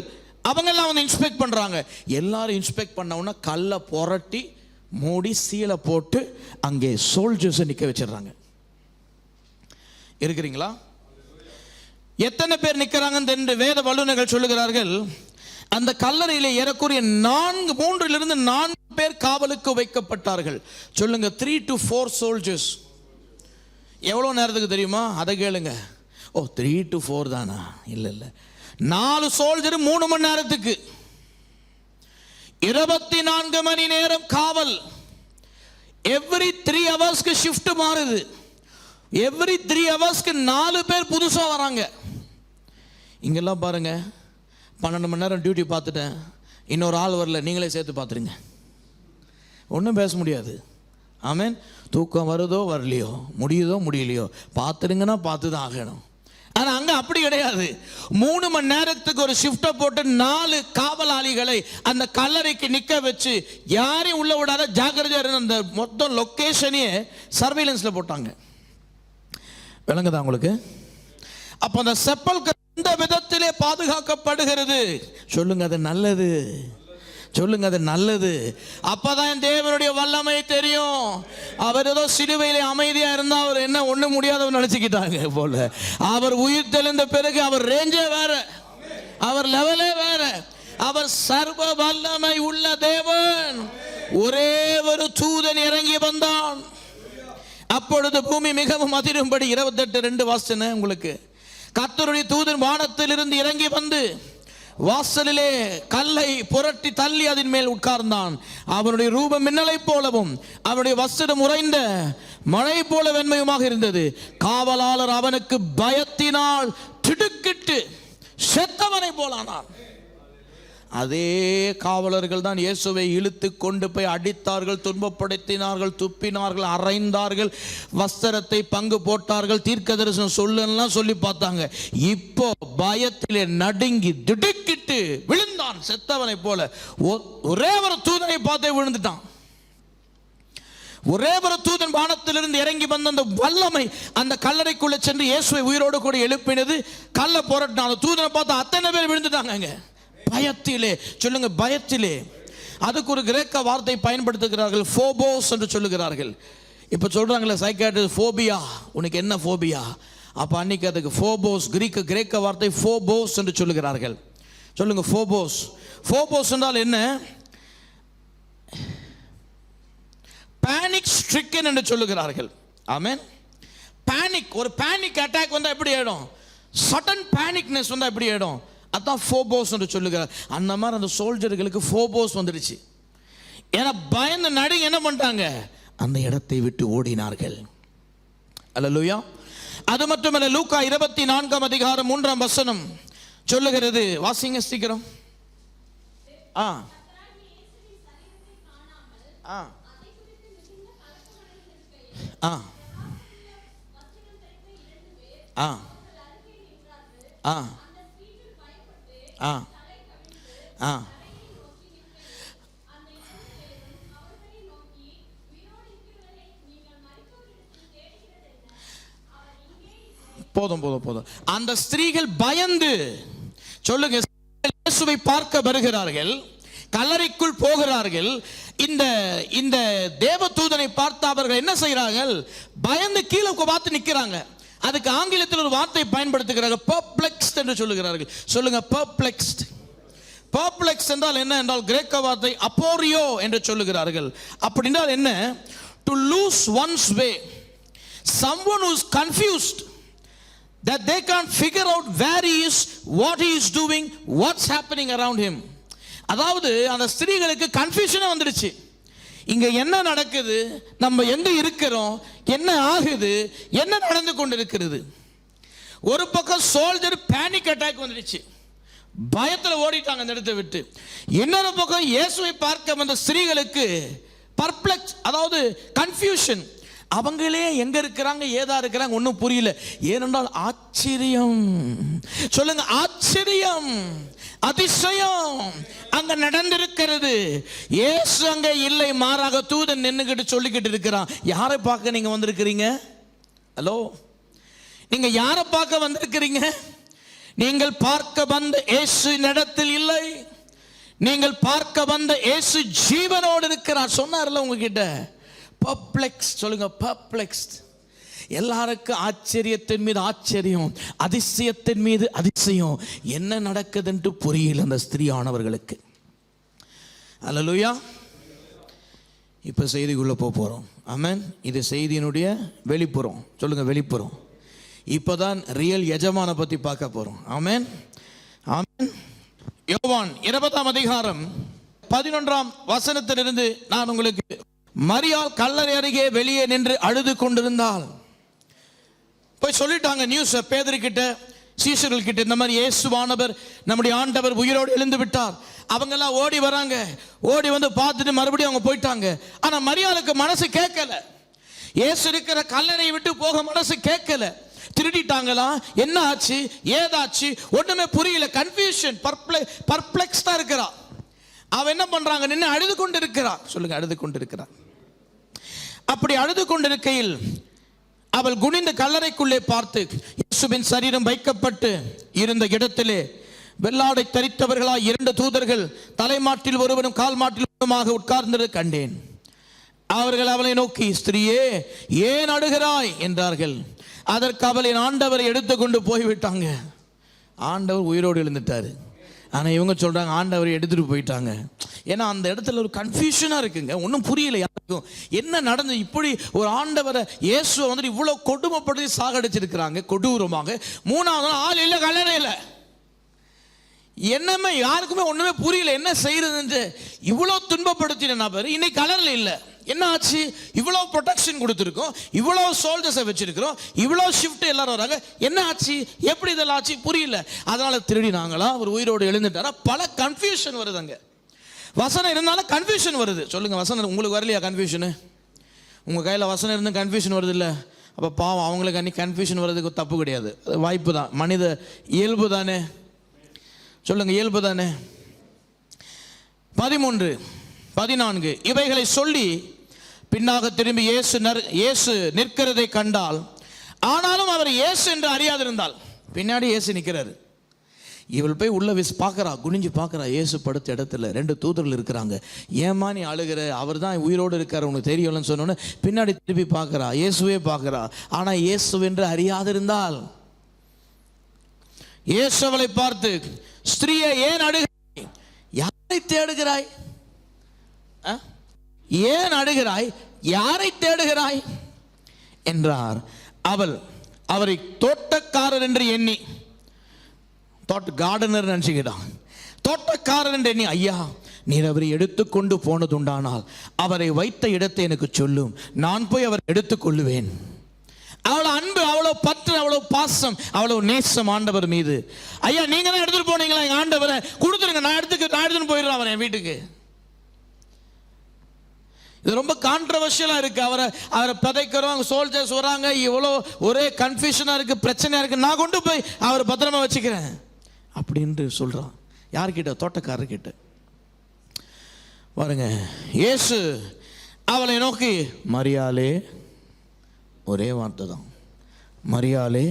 அவங்க எல்லாம் வந்து இன்ஸ்பெக்ட் பண்றாங்க. எல்லாரும் இன்ஸ்பெக்ட் பண்ண உடனே கல்லை புரட்டி மூடி சீலை போட்டு அங்கே சோல்ஜர்ஸ் நிக்க வச்சிடறாங்க. இருக்கிறீங்களா? எத்தனை பேர் நிற்கிறாங்க என்று வேத வல்லுநர்கள் சொல்லுகிறார்கள். அந்த கல்லறையிலே ஏறக்குறைய 3 to 4 பேர் காவலுக்கு வைக்கப்பட்டார்கள். சொல்லுங்க, 3 to 4 soldiers. எவ்வளவு நேரத்துக்கு தெரியுமா? அதை கேளுங்க. ஓ, 3 to 4 தானா? இல்ல இல்ல, 4 சோல்ஜர் 3 மணி நேரத்துக்கு, 24 மணி நேரம் காவல். எவ்ரி 3 ஹவர்ஸ்க்கு ஷிஃப்ட் மாறுது. எவ்ரி 3 ஹவர்ஸ்க்கு 4 பேர் புதுசா வராங்க. இங்கெல்லாம் பாருங்க, 12 மணி நேரம் டியூட்டி பார்த்துட்டேன், இன்னொரு ஆள் வரல, நீங்களே சேர்த்து பார்த்துருங்க, ஒன்றும் பேச முடியாது. ஆமென். தூக்கம் வருதோ வரலையோ, முடியுதோ முடியலையோ, பார்த்துருங்கன்னா பார்த்து தான் ஆகணும். ஆனால் அங்கே அப்படி கிடையாது. 3 மணி நேரத்துக்கு ஒரு ஷிஃப்டை போட்டு 4 காவலாளிகளை அந்த கல்லறைக்கு நிற்க வச்சு யாரையும் உள்ள விடாத ஜாக்கிரதையாக இருந்த அந்த மொத்தம் லொக்கேஷனையே சர்வேலன்ஸில் போட்டாங்க. விளங்குதா உங்களுக்கு? அப்ப அந்த செப்பல்கள் எந்த விதத்திலே பாதுகாக்கப்படுகிறது? சொல்லுங்க, அது நல்லது. சொல்லுங்க, அது நல்லது. அப்பதான் தேவனுடைய வல்லமை தெரியும். அவர் ஏதோ சிலுவையிலே அமைதியா இருந்தா அவர் என்ன ஒண்ணு முடியாதவர் நினைச்சுக்கிட்டாங்க போல. அவர் உயிர் தெளிந்த பிறகு அவர் ரேஞ்சே வேற, அவர் லெவலே வேற. அவர் சர்வ வல்லமை உள்ள தேவன். ஒரே ஒரு தூதன் இறங்கி வந்தான். அப்பொழுது பூமி மிகவும் அதிரும்படி 28:2 வாசனை உங்களுக்கு. கர்த்தருடைய தூதன் வானத்திலிருந்து இறங்கி வந்து வாசலிலே கல்லை புரட்டி தள்ளி அதன் மேல் உட்கார்ந்தான். அவனுடைய ரூபம் மின்னலை போலவும் அவனுடைய வஸ்திரம் உறைந்த மழை போல வெண்மையுமாக இருந்தது. காவலாளர் அவனுக்கு பயத்தினால் திடுக்கிட்டு செத்தவனை போலானான். அதே காவலர்கள் தான் இயேசுவை இழுத்து கொண்டு போய் அடித்தார்கள், துன்பப்படுத்தினார்கள், துப்பினார்கள், அறைந்தார்கள், வஸ்திரத்தை பங்கு போட்டார்கள், தீர்க்க தரிசனம் சொல்லலாம் சொல்லி பார்த்தாங்க. இப்போ பயத்திலே நடுங்கி திடுக்கிட்டு விழுந்தான் செத்தவனை போல. ஒரே ஒரு தூதனை பார்த்தே விழுந்துட்டான். ஒரே ஒரு தூதன் வானத்திலிருந்து இறங்கி வந்த அந்த வல்லமை அந்த கல்லறைக்குள்ள சென்று இயேசுவை உயிரோடு கூட எழுப்பினது. கல்லை புரட்டினான். அந்த தூதனை பார்த்து அத்தனை பேர் விழுந்துட்டாங்க பயத்திலே. சொல்லுங்க, பயத்திலே. அதுக்கு ஒரு கிரேக்க வார்த்தை பயன்படுத்துகிறார்கள், ஃபோபோஸ் என்று சொல்லுகிறார்கள். இப்போ சொல்றாங்களே சைக்காட்ரிஸ்ட், ஃபோபியா, உனக்கு என்ன ஃபோபியா? அப்போ அன்னைக்கு அதுக்கு ஃபோபோஸ், கிரேக்க வார்த்தை ஃபோபோஸ் என்று சொல்லுகிறார்கள். சொல்லுங்க, ஃபோபோஸ். ஃபோபோஸ் என்றால் என்ன? பேனிக் ஸ்ட்ரிக்கன் என்று சொல்லுகிறார்கள். ஆமென். பேனிக், ஒரு பேனிக் அட்டாக் வந்தா எப்படி ஆயிடும்? சடன் பேனிக்னஸ் வந்தா எப்படி ஆயிடும்? அதான் ஃபோபோஸ் என்று சொல்லுகிறார். அந்த மாதிரி அந்த சோல்ஜர்களுக்கு ஃபோபோஸ் வந்துடுச்சு. ஏன்னா பயந்து நடுங்க என்ன பண்ணிட்டாங்க? அந்த இடத்தை விட்டு ஓடினார்கள். அல்லேலூயா. அது மட்டுமல்ல, லூக்கா 24:3 சொல்லுகிறது. வாசிங்க சீக்கிரம். ஆ ஆ ஆ ஆ ஆ ஆ ஆ போதும் போதும் போதும். அந்த ஸ்திரீகள் பயந்து, சொல்லுங்க, இயேசுவை பார்க்க வருகிறார்கள், கல்லறைக்குள் போகிறார்கள். இந்த தேவதூதனை பார்த்து அவர்கள் என்ன செய்கிறார்கள்? பயந்து கீழே பார்த்து நிற்கிறாங்க. அதுக்கு ஆங்கிலத்தில் ஒரு வார்த்தை பயன்படுத்துகிறார்கள், பெர்ப்ளெக்ஸ்ட் என்று சொல்லுகிறார்கள். சொல்லுங்க, பெர்ப்ளெக்ஸ்ட். பெர்ப்ளெக்ஸ் என்றால் என்ன என்றால் கிரேக்க வார்த்தை அப்போரியோ என்று சொல்லுகிறார்கள். அப்படி என்றால் என்ன? To lose once way. someone who is confused, that they can't figure out where he is, what he is doing, what's happening around him. அதாவது அந்த ஸ்திரீகளுக்கு கன்ஃபியூஷனே வந்துடுச்சு. இங்க என்ன நடக்குது, நம்ம எங்க இருக்கிறோம், என்ன ஆகுது, என்ன நடந்து கொண்டிருக்கிறது. ஒரு பக்கம் சோல்ஜர் பேனிக் அட்டாக் வந்துடுச்சு, பயத்தில் ஓடிட்டாங்க அந்த இடத்தை விட்டு. இன்னொரு பக்கம் இயேசுவை பார்க்க வந்த ஸ்திரீகளுக்கு பர்ப்ளெக்ஸ், அதாவது கன்ஃபியூஷன். அவங்களே எங்க இருக்கிறாங்க, ஏதா இருக்கிறாங்க, ஒன்றும் புரியல. ஏனென்றால் ஆச்சரியம். சொல்லுங்க, ஆச்சரியம், அதிசயம் அங்க நடந்திருக்கிறது. இயேசு அங்க இல்லை, மாறாக தூதன் நின்னுகிட்டு சொல்லிக்கிட்டு இருக்கிறான். யாரை பார்க்க நீங்க வந்திருக்கிறீங்க? ஹலோ, நீங்க யாரை பார்க்க வந்திருக்கிறீங்க? நீங்கள் பார்க்க வந்த இயேசு இடத்தில் இல்லை. நீங்கள் பார்க்க வந்த இயேசு ஜீவனோடு இருக்கிறார். சொன்னார்ல உங்ககிட்ட. பர்ப்ளெக்ஸ். சொல்லுங்க, பர்ப்ளெக்ஸ்ட். எல்லாருக்கும் ஆச்சரியத்தின் மீது ஆச்சரியம், அதிசயத்தின் மீது அதிசயம். என்ன நடக்குதுன்னு புரியல அந்த ஸ்திரீயானவர்களுக்கு. அல்லேலூயா. இப்போ செய்திக்குள்ள போறோம். ஆமென். இது செய்தியினுடைய வெளிப்புறம். சொல்லுங்க, வெளிப்புறம். இப்போதான் ரியல் எஜமான பத்தி பார்க்க போறோம். ஆமென், ஆமென். யோவான் 20:11 நான் உங்களுக்கு, மரியாள் கல்லறை அருகே வெளியே நின்று அழுது கொண்டிருந்தாள். போய் சொல்லிட்டாங்க நியூஸ் பேதுருக்கிட்ட, சீஷர்கள் கிட்ட, இந்த மாதிரி இயேசுவானவர், நம்முடைய ஆண்டவர் உயிரோடு எழுந்து விட்டார். அவங்க எல்லாம் ஓடி வராங்க. ஓடி வந்து பார்த்துட்டு மறுபடியும் அவங்க போயிட்டாங்க. ஆனா மரியாளுக்கு மனசு கேட்கல. இயேசு இருக்கிற கல்லறையை விட்டு போக மனசு கேட்கல. திருடிட்டாங்களா, என்ன ஆச்சு, ஏதாச்சு, ஒண்ணுமே புரியல. கன்ஃபியூஷன், பர்ப்ளெக்ஸ்டா இருக்கிறா. அவ என்ன பண்றாங்க? நின்று அழுது கொண்டு இருக்கிறா. சொல்லுங்க, அழுது கொண்டு இருக்கிறா. அப்படி அழுது கொண்டிருக்கையில் அவள் குனிந்த கல்லறைக்குள்ளே பார்த்து இயேசுவின் சரீரம் வைக்கப்பட்டு இருந்த இடத்திலே வெள்ளாடை தரித்தவர்களாய் 2 தூதர்கள் தலைமாட்டில் ஒருவனும் கால் மாட்டில் ஒருவனுமாக உட்கார்ந்தது கண்டேன். அவர்கள் அவளை நோக்கி, ஸ்திரீயே, ஏன் அழுகிறாய் என்றார்கள். அதற்கு அவள், என் ஆண்டவரை எடுத்துக்கொண்டு போய்விட்டாங்க. ஆண்டவர் உயிரோடு எழுந்துட்டாரு. ஆனால் இவங்க சொல்கிறாங்க ஆண்டவரை எடுத்துகிட்டு போயிட்டாங்க. ஏன்னா அந்த இடத்துல ஒரு கன்ஃபியூஷனாக இருக்குங்க. ஒன்றும் புரியல யாருக்கும் என்ன நடந்து. இப்படி ஒரு ஆண்டவரை இயேசுவை வந்துட்டு இவ்வளோ கொடுமைப்படுத்தி சாகடிச்சிருக்கிறாங்க கொடூரமாக. 3வது நாள் ஆள் இல்லை, கல்லறையில். என்னமே யாருக்குமே ஒன்றுமே புரியல என்ன செய்யறதுன்னு. இவ்வளோ துன்பப்படுத்தின நபர் இன்னைக்கு கல்லறையில் இல்லை. என்ன ஆச்சு? இவ்வளோ ப்ரொடெக்ஷன் கொடுத்துருக்கோம், இவ்வளோ சோல்ஜர்ஸை வச்சிருக்கிறோம், இவ்வளோ ஷிஃப்ட் எல்லாரும் வராங்க. என்ன ஆச்சு? எப்படி இதெல்லாம் ஆச்சு? புரியல. அதனால திருடினாங்களா, அவர் உயிரோடு எழுந்துட்டாரா? பல கன்ஃபியூஷன் வருதுங்க. வசனம் இருந்தாலும் கன்ஃபியூஷன் வருது. சொல்லுங்க, வசனம் உங்களுக்கு வரலையா கன்ஃபியூஷனு? உங்கள் கையில் வசனம் இருந்து கன்ஃபியூஷன் வருது இல்லை? அப்போ பாவம், அவங்களுக்கு அன்றைக்கி கன்ஃபியூஷன் வர்றதுக்கு தப்பு கிடையாது, வாய்ப்பு தான், மனித இயல்பு தானே. சொல்லுங்க, இயல்பு தானே. 13-14 இவைகளை சொல்லி பின்னாக திரும்பி இயேசு நிற்கிறதை கண்டால், ஆனாலும் அவர் இயேசு என்று அறியாதிருந்தால். பின்னாடி இயேசு நிற்கிறாரு. இவள் போய் உள்ள பார்க்குறா, குனிஞ்சு பார்க்குறா. இயேசு படுத்த இடத்துல 2 தூதர்கள் இருக்கிறாங்க. ஏமா நீ அழுகிற? அவர் தான் உயிரோடு இருக்கார், உனக்கு தெரியலன்னு சொன்னோன்னு பின்னாடி திருப்பி பார்க்குறா. இயேசுவே பார்க்குறா. ஆனால் இயேசு என்று அறியாதிருந்தால். இயேசு அவளை பார்த்து, ஸ்திரீயே, ஏன் அழுகிறாய்? யாரை தேடுகிறாய்? ஏன் அழுகிறாய்? யாரை தேடுகிறாய் என்றார். அவள் அவரை தோட்டக்காரர் என்று எண்ணி, கார்டனர் நினைச்சுக்கிட்டான், தோட்டக்காரர் என்று எண்ணி, ஐயா, நீர் அவரை எடுத்துக்கொண்டு போனதுண்டானால் அவரை வைத்த இடத்தை எனக்கு சொல்லும், நான் போய் அவரை எடுத்துக்கொள்ளுவேன். அவ்வளோ அன்பு, அவ்வளோ பற்று, அவ்வளோ பாசம், அவ்வளோ நேசம் ஆண்டவர் மீது. ஐயா, நீங்க தான் எடுத்துட்டு போனீங்களா எங்க ஆண்டவரை? கொடுத்துருங்க, நான் எடுத்துன்னு போயிடுறேன் அவரை என் வீட்டுக்கு. இது ரொம்ப கான்ட்ரவர்ஷியலாக இருக்கு. அவரை பதைக்கிறோம், சோல்ஜர்ஸ் வராங்க, இவ்வளோ ஒரே கன்ஃபியூஷனாக இருக்கு, பிரச்சனையாக இருக்கு. நான் கொண்டு போய் அவரை பத்திரமா வச்சுக்கிறேன் அப்படின்ட்டு சொல்றான். யார்கிட்ட? தோட்டக்காரர்கிட்ட. பாருங்க, இயேசு அவளை நோக்கி, மரியாளே, ஒரே வார்த்தை தான், மரியாளே.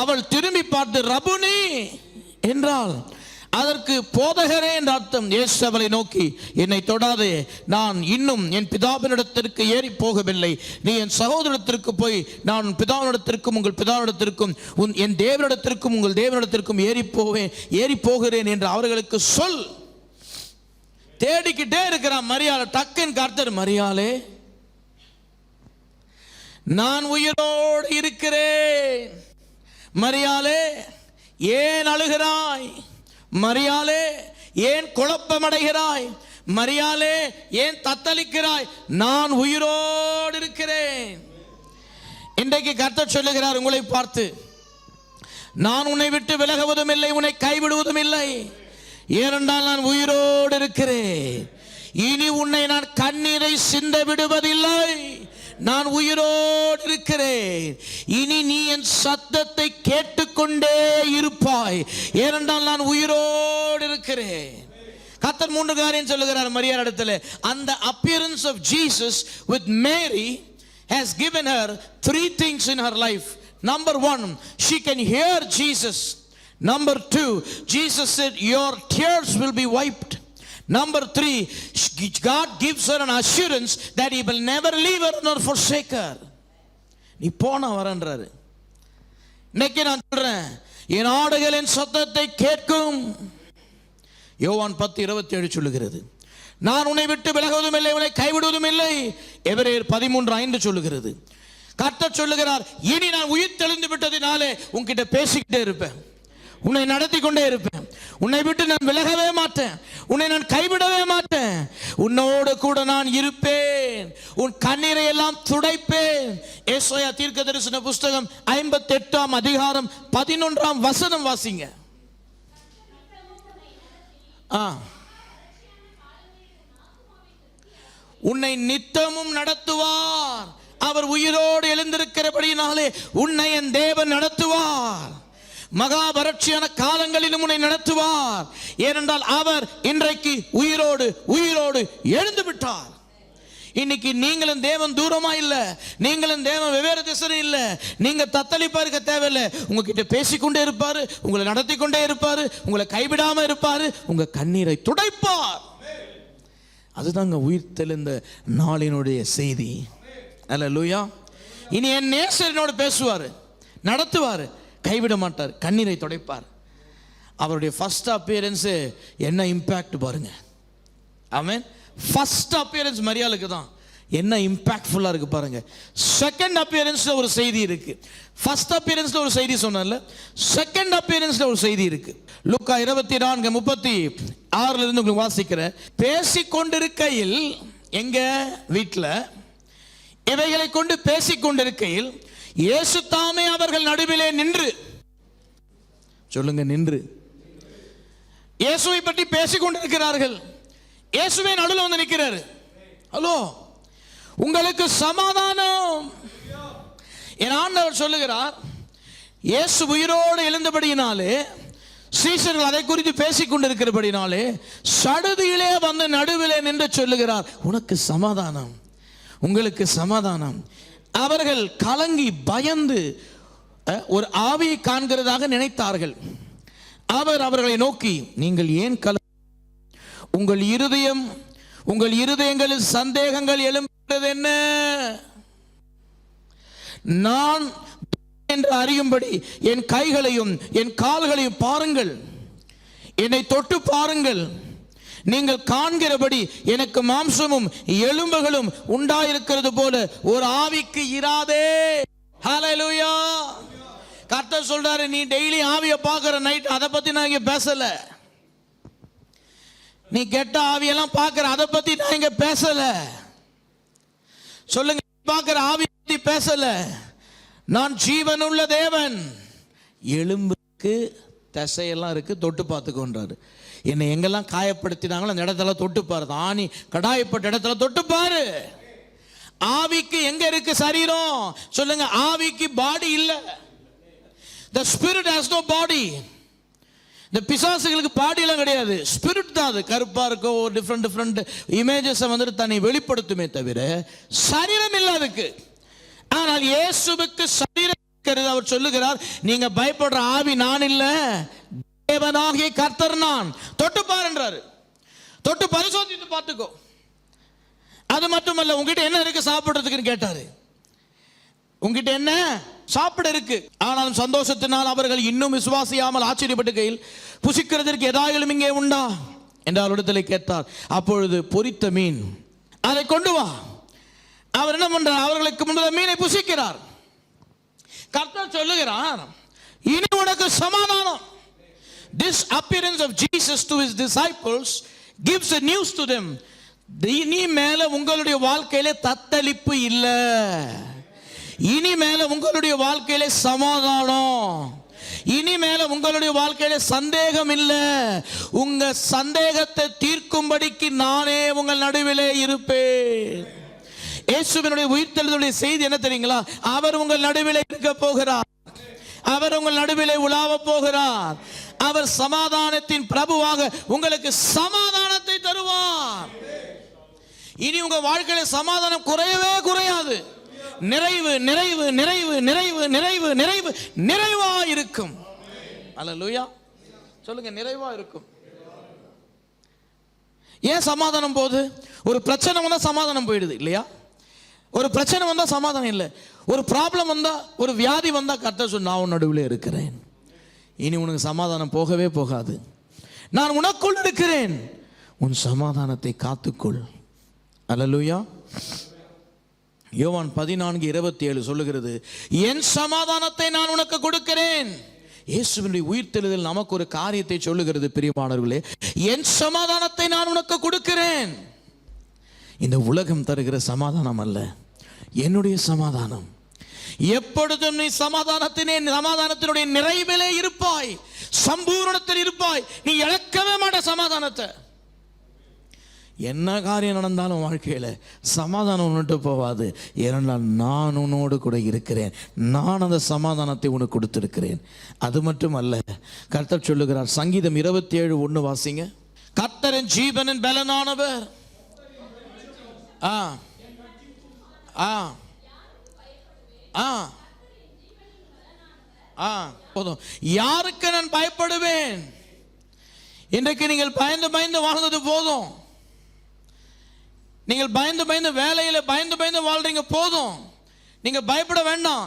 அவள் திரும்பி பார்த்து ரபுனி என்றாள். அதற்கு போதகரே என்ற அர்த்தம். இயேசு அவளை நோக்கி, என்னை தொடாதே, நான் இன்னும் என் பிதாவினிடத்திற்கு ஏறி போகவில்லை. நீ என் சகோதரத்திற்கு போய், நான் பிதாவினிடத்திற்கும் உங்கள் பிதாவினிடத்திற்கும் என் தேவனிடத்திற்கும் உங்கள் தேவனிடத்திற்கும் ஏறி போகிறேன் என்று அவர்களுக்கு சொல். தேடிக்கிட்டே இருக்கிறான் மரியாதை. டக்குன்னு கர்த்தர், மரியாளே, நான் உயிரோடு இருக்கிறேன். மரியாளே, ஏன் அழுகிறாய்? மரியாளே, ஏன் குழப்பமடைகிறாய்? மரியாளே, ஏன் தத்தளிக்கிறாய்? நான் உயிரோடு இருக்கிறேன். இன்றைக்கு கர்த்தர் சொல்லுகிறார் உங்களை பார்த்து, நான் உன்னை விட்டு விலகுவதும் இல்லை, உன்னை கைவிடுவதும் இல்லை. ஏனென்றால் நான் உயிரோடு இருக்கிறேன். இனி உன்னை நான் கண்ணீரை சிந்த விடுவதில்லை. நான் உயிரோடு இருக்கிறேன். இனி நீ என் சத்தத்தை கேட்டுக்கொண்டே இருப்பாய். ஏனென்றால் நான் உயிரோடு இருக்கிறேன். கர்த்தர் 3 காரியம் சொல்லுகிறார் மரியாள் இடத்துல. அந்த appearance of Jesus with Mary has given her 3 things in her life. Number 1, she can hear Jesus. Number 2, Jesus said, your tears will be wiped. Number 3, God gives her an assurance that he will never leave her nor forsake her. நீ போன வரன்றாரு. இன்னைக்கு நான் சொல்றேன், என் ஆடுகள் என் சத்தத்தை கேட்கும். யோவான் 10:27 சொல்லுகிறது, நான் உன்னை விட்டு விலகுவதும் இல்லை, உன்னை கைவிடுவதும் இல்லை. எபிரேயர் 13:5 சொல்லுகிறது. கர்த்தர் சொல்லுகிறார், இனி நான் உயிர் தெளிந்து விட்டதினாலே உன்கிட்ட பேசிக்கிட்டே இருப்பேன், உன்னை நடத்தி கொண்டே இருப்பேன், உன்னை விட்டு நான் விலகவே மாட்டேன், உன்னை நான் கைவிடவே மாட்டேன், உன்னோடு கூட நான் இருப்பேன், உன் கண்ணீரை எல்லாம் துடைப்பேன். ஏசாயா தீர்க்கதரிசன புஸ்தகம் 58ஆம் அதிகாரம் 11ஆம் வசனம் வாசிங்க. உன்னை நித்தமும் நடத்துவார். அவர் உயிரோடு எழுந்திருக்கிறபடியினாலே உன்னை என் தேவன் நடத்துவார். மகா வறட்சியான காலங்களிலும் உன்னை நடத்துவார். ஏனென்றால் அவர் இன்றைக்கு உயிரோடு எழுந்து விட்டார். இன்னைக்கு நீங்களும் தேவன் தூரமா இல்ல, நீங்களும் தேவன் வெவ்வேறு திசையில் இல்ல. நீங்க தத்தளிப்பா இருக்க தேவையில்லை. உங்ககிட்ட பேசிக்கொண்டே இருப்பாரு, உங்களை நடத்தி கொண்டே இருப்பாரு, உங்களை கைவிடாம இருப்பாரு, உங்க கண்ணீரை துடைப்பார். அதுதாங்க உயிர் தெளிந்த நாளினுடைய செய்தி. அல்லேலூயா. இனி என் நேசர் என்னோடு பேசுவார், நடத்துவார், கைவிட மாட்டார், கண்ணீரை துடைப்பார். அவருடைய ஃபர்ஸ்ட் அப்பியரன்ஸ் என்ன இம்பாக்ட் பாருங்க. ஆமென். ஃபர்ஸ்ட் அப்பியரன்ஸ் மரியாளுக்கு தான், என்ன இம்பாக்ட்ஃபுல்லா இருக்கு பாருங்க. செகண்ட் அப்பியரன்ஸ்ல ஒரு செய்தி இருக்கு. ஃபர்ஸ்ட் அப்பியரன்ஸ்ல ஒரு செய்தி சொன்னேன்ல, செகண்ட் அப்பியரன்ஸ்ல ஒரு செய்தி இருக்கு. லூக்கா 24:36 இருந்து உங்களுக்கு வாசிக்கிறேன். பேசிக்கொண்டிருக்கையில், எங்க வீட்டில் இவைகளை கொண்டு பேசிக்கொண்டிருக்கையில் இயேசு தாமே அவர்கள் நடுவிலே நின்று, சொல்லுங்க நின்று, இயேசுவை பற்றி பேசிக்கொண்டிருக்கிறார்கள். இயேசுவே நடுவில் வந்து நிற்கிறாரு. ஹலோ, உங்களுக்கு சமாதானம். என் ஆண்டவர் சொல்லுகிறார், இயேசு உயிரோடு எழுந்தபடியினாலே, சீஷர்கள் அதை குறித்து பேசிக் கொண்டிருக்கிறபடினாலே சடுதியிலே வந்து நடுவிலே நின்று சொல்லுகிறார், உனக்கு சமாதானம், உங்களுக்கு சமாதானம். அவர்கள் கலங்கி பயந்து ஒரு ஆவியை காண்கிறதாக நினைத்தார்கள். அவர் அவர்களை நோக்கி, நீங்கள் ஏன் உங்கள் இருதயங்களில் சந்தேகங்கள் எழும்புகிறது என்ன? நான் என்று அறியும்படி என் கைகளையும் என் கால்களையும் பாருங்கள், என்னை தொட்டு பாருங்கள். நீங்கள் காண்கிறபடி எனக்கு மாம்சமும் எலும்புகளும் உண்டாயிருக்கிறது போல ஒரு ஆவிக்கு இராதே. ஹல்லேலூயா. கர்த்தர் சொல்றாரு, நீ டெய்லி ஆவியை பார்க்கிற நைட், அதை பத்தி நான் இங்க பேசல. நீ கெட்ட ஆவியெல்லாம் பார்க்கிற, அதை பத்தி நான் இங்க பேசல. சொல்லுங்க, பார்க்கிற ஆவி பத்தி பேசல. நான் ஜீவனுள்ள தேவன். எலும்புக்கு தசையெல்லாம் இருக்கு, தொட்டு பார்த்துக்கொண்டாரு. என்னை எங்கெல்லாம் காயப்படுத்தினாங்களோ அந்த இடத்துல தொட்டு பாரு, ஆணி கடாயப்பட்ட இடத்துல தொட்டு பாரு. ஆவிக்கு எங்க இருக்கு சரீரம்? சொல்லுங்க, ஆவிக்கு பாடி இல்ல. The spirit has no body. இந்த பிசாசுகளுக்கு பாடி எல்லாம் கிடையாது, ஸ்பிரிட் தான். அது கருப்பா இருக்கோ, டிஃப்ரெண்ட் இமேஜஸ் வந்து தன்னை வெளிப்படுத்துமே தவிர சரீரம் இல்ல அதுக்கு. ஆனால் இயேசுவுக்கு சரீரம் இருக்கிறது. அவர் சொல்லுகிறார், நீங்க பயப்படுற ஆவி நான் இல்ல, தேவனாகிய கர்த்தர் நான். தொட்டு பாருன்றாரு. தொட்டு பரிசோதித்து பார்த்துக்கோ. அது மட்டுமல்ல, உங்ககிட்ட என்ன இருக்கு சாப்பிடுறதுக்குன்னு கேட்டாரு. உங்ககிட்ட என்ன சாப்பிட இருக்கு? ஆனாலும் சந்தோஷத்தினால் அவர்கள் இன்னும் விசுவாசியாமல் ஆச்சரியப்பட்டுகையில், புசிக்கிறதற்கு ஏதாயிலும் இங்கே உண்டா என்று அவரிடத்தில் கேட்டார். அப்பொழுது பொரித்த மீன், அதை கொண்டு வா. அவர் என்ன பண்றார்? அவர்களுக்கு முன்பு மீனை புசிக்கிறார். கர்த்தர் சொல்லுகிறார், இனி உனக்கு சமாதானம். This appearance of Jesus to his disciples gives a news to them. இனி மேல உங்களுடைய வாழ்க்கையில தத்தளிப்பு இல்ல, இனி மேல உங்களுடைய வாழ்க்கையில சமாதானம், இனி மேல உங்களுடைய வாழ்க்கையில சந்தேகம் இல்ல. உங்க சந்தேகத்தை தீர்க்கும்படிக்கு நானே உங்கள் நடுவிலே இருப்பேன். இயேசுவினுடைய உயிர்த்தெழுதலுடைய செய்தி என்ன தெரியுங்களா? அவர் உங்கள் நடுவிலே இருக்க போகிறார், அவர் உங்கள் நடுவிலே உலாவ போகிறார். அவர் சமாதானத்தின் பிரபுவாக உங்களுக்கு சமாதானத்தை தருவார். இனி உங்க வாழ்க்கையில சமாதானம் குறையவே குறையாது. நிறைவு நிறைவு நிறைவு நிறைவு நிறைவு நிறைவு நிறைவா இருக்கும். அல்லேலூயா. சொல்லுங்க, நிறைவா இருக்கும். ஏன் சமாதானம் போகுது? ஒரு பிரச்சனை வந்தா சமாதானம் போயிடுது இல்லையா? ஒரு பிரச்சனை வந்தா சமாதானம் இல்லை. ஒரு ப்ராப்ளம் வந்தா, ஒரு வியாதி வந்தா கர்த்தர் சொன்னா, நான் உன் நடுவில் இருக்கிறேன், இனி உனக்கு சமாதானம் போகவே போகாது, நான் உனக்குள் இருக்கிறேன், உன் சமாதானத்தை காத்துக்கொள். அல்லேலூயா. யோவான் 14:27 சொல்லுகிறது, என் சமாதானத்தை நான் உனக்கு கொடுக்கிறேன். இயேசுவினுடைய உயிர்த்தெழுதல் நமக்கு ஒரு காரியத்தை சொல்லுகிறது பிரியமானவர்களே. என் சமாதானத்தை நான் உனக்கு கொடுக்கிறேன். இந்த உலகம் தருகிற சமாதானம் அல்ல, என்னுடைய சமாதானம். எப்பொழுதும் நீ சமாதானத்தினுடைய நிறைவிலே இருப்பாய், சம்பூரணத்தில் இருப்பாய். நீ இழக்கவே மாட்ட சமாதானத்தை. என்ன காரியம் நடந்தாலும் வாழ்க்கையில் சமாதானம் உன்னிட்டு போவாது. ஏனென்றால் நான் உன்னோடு கூட இருக்கிறேன், நான் அந்த சமாதானத்தை உனக்கு கொடுத்திருக்கிறேன். அது மட்டும் அல்ல, கர்த்தர் சொல்லுகிறார், சங்கீதம் 27:1 வாசிங்க. கர்த்தரின் ஜீவனின் பலனானவர், ஆ ஆ ஆ போதும். யாருக்கு நான் பயப்படுவேன்? இன்றைக்கு நீங்கள் பயந்து பயந்து வாழ்ந்தது போதும். நீங்கள் பயந்து பயந்து வேலையில பயந்து பயந்து வாழ்றீங்க போதும். நீங்க பயப்பட வேண்டாம்.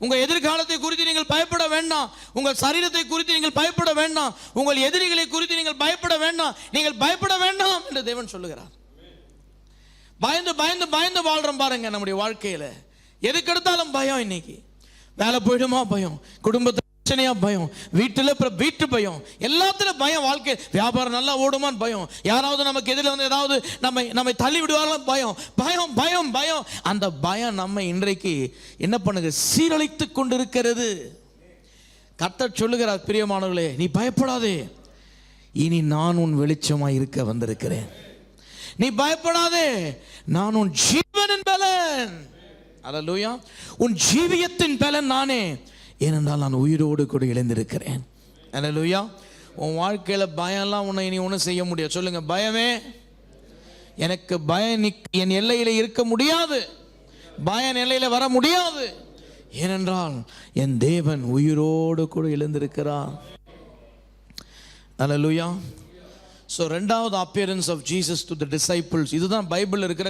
உங்க எதிர்காலத்தை குறித்து நீங்கள் பயப்பட வேண்டாம். உங்கள் சரீரத்தை குறித்து நீங்கள் பயப்பட வேண்டாம். உங்கள் எதிரிகளை குறித்து நீங்கள் பயப்பட வேண்டாம். நீங்கள் பயப்பட வேண்டாம் என்று தேவன் சொல்லுகிறார். பயந்து பயந்து பயந்து வாழ்றோம் பாருங்க நம்முடைய வாழ்க்கையில. எதுக்கு எடுத்தாலும் பயம். இன்னைக்கு வேலை போயிடுமா பயம், குடும்பத்தை பிரச்சனையா பயம், வீட்டு பயம், எல்லாத்துல பயம். வாழ்க்கை வியாபாரம் நல்லா ஓடுமான்னு பயம், யாராவது நமக்கு எதிரில் வந்து ஏதாவது நம்மை தள்ளி விடுவார்கள் பயம், பயம் பயம் பயம். அந்த பயம் நம்ம இன்றைக்கு என்ன பண்ணுங்க, சீரழித்து கொண்டிருக்கிறது. கர்த்தர் சொல்லுகிறார், பிரியமானவர்களே, நீ பயப்படாதே, இனி நான் உன் வெளிச்சமாய் இருக்க வந்திருக்கிறேன். நீ பயப்படாதே, நான் உன் ஜீவனின் பலன். அல்லேலூயா. உன் ஜீவியத்தின் பலன் நானே, ஏனென்றால் நான் உயிரோடு கூட எழுந்திருக்கிறேன். அல்லேலூயா. உன் வாழ்க்கையில் பயம்லாம் உன்னை இனி ஒன்றும் செய்ய முடியாது. சொல்லுங்க, பயமே எனக்கு பயம் என் எல்லையில் இருக்க முடியாது, பயம் எல்லையில் வர முடியாது. ஏனென்றால் என் தேவன் உயிரோடு கூட எழுந்திருக்கிறார். அல்லேலூயா. ஸோ ரெண்டாவது appearance of Jesus to the disciples. இதுதான் பைபிளில் இருக்கிற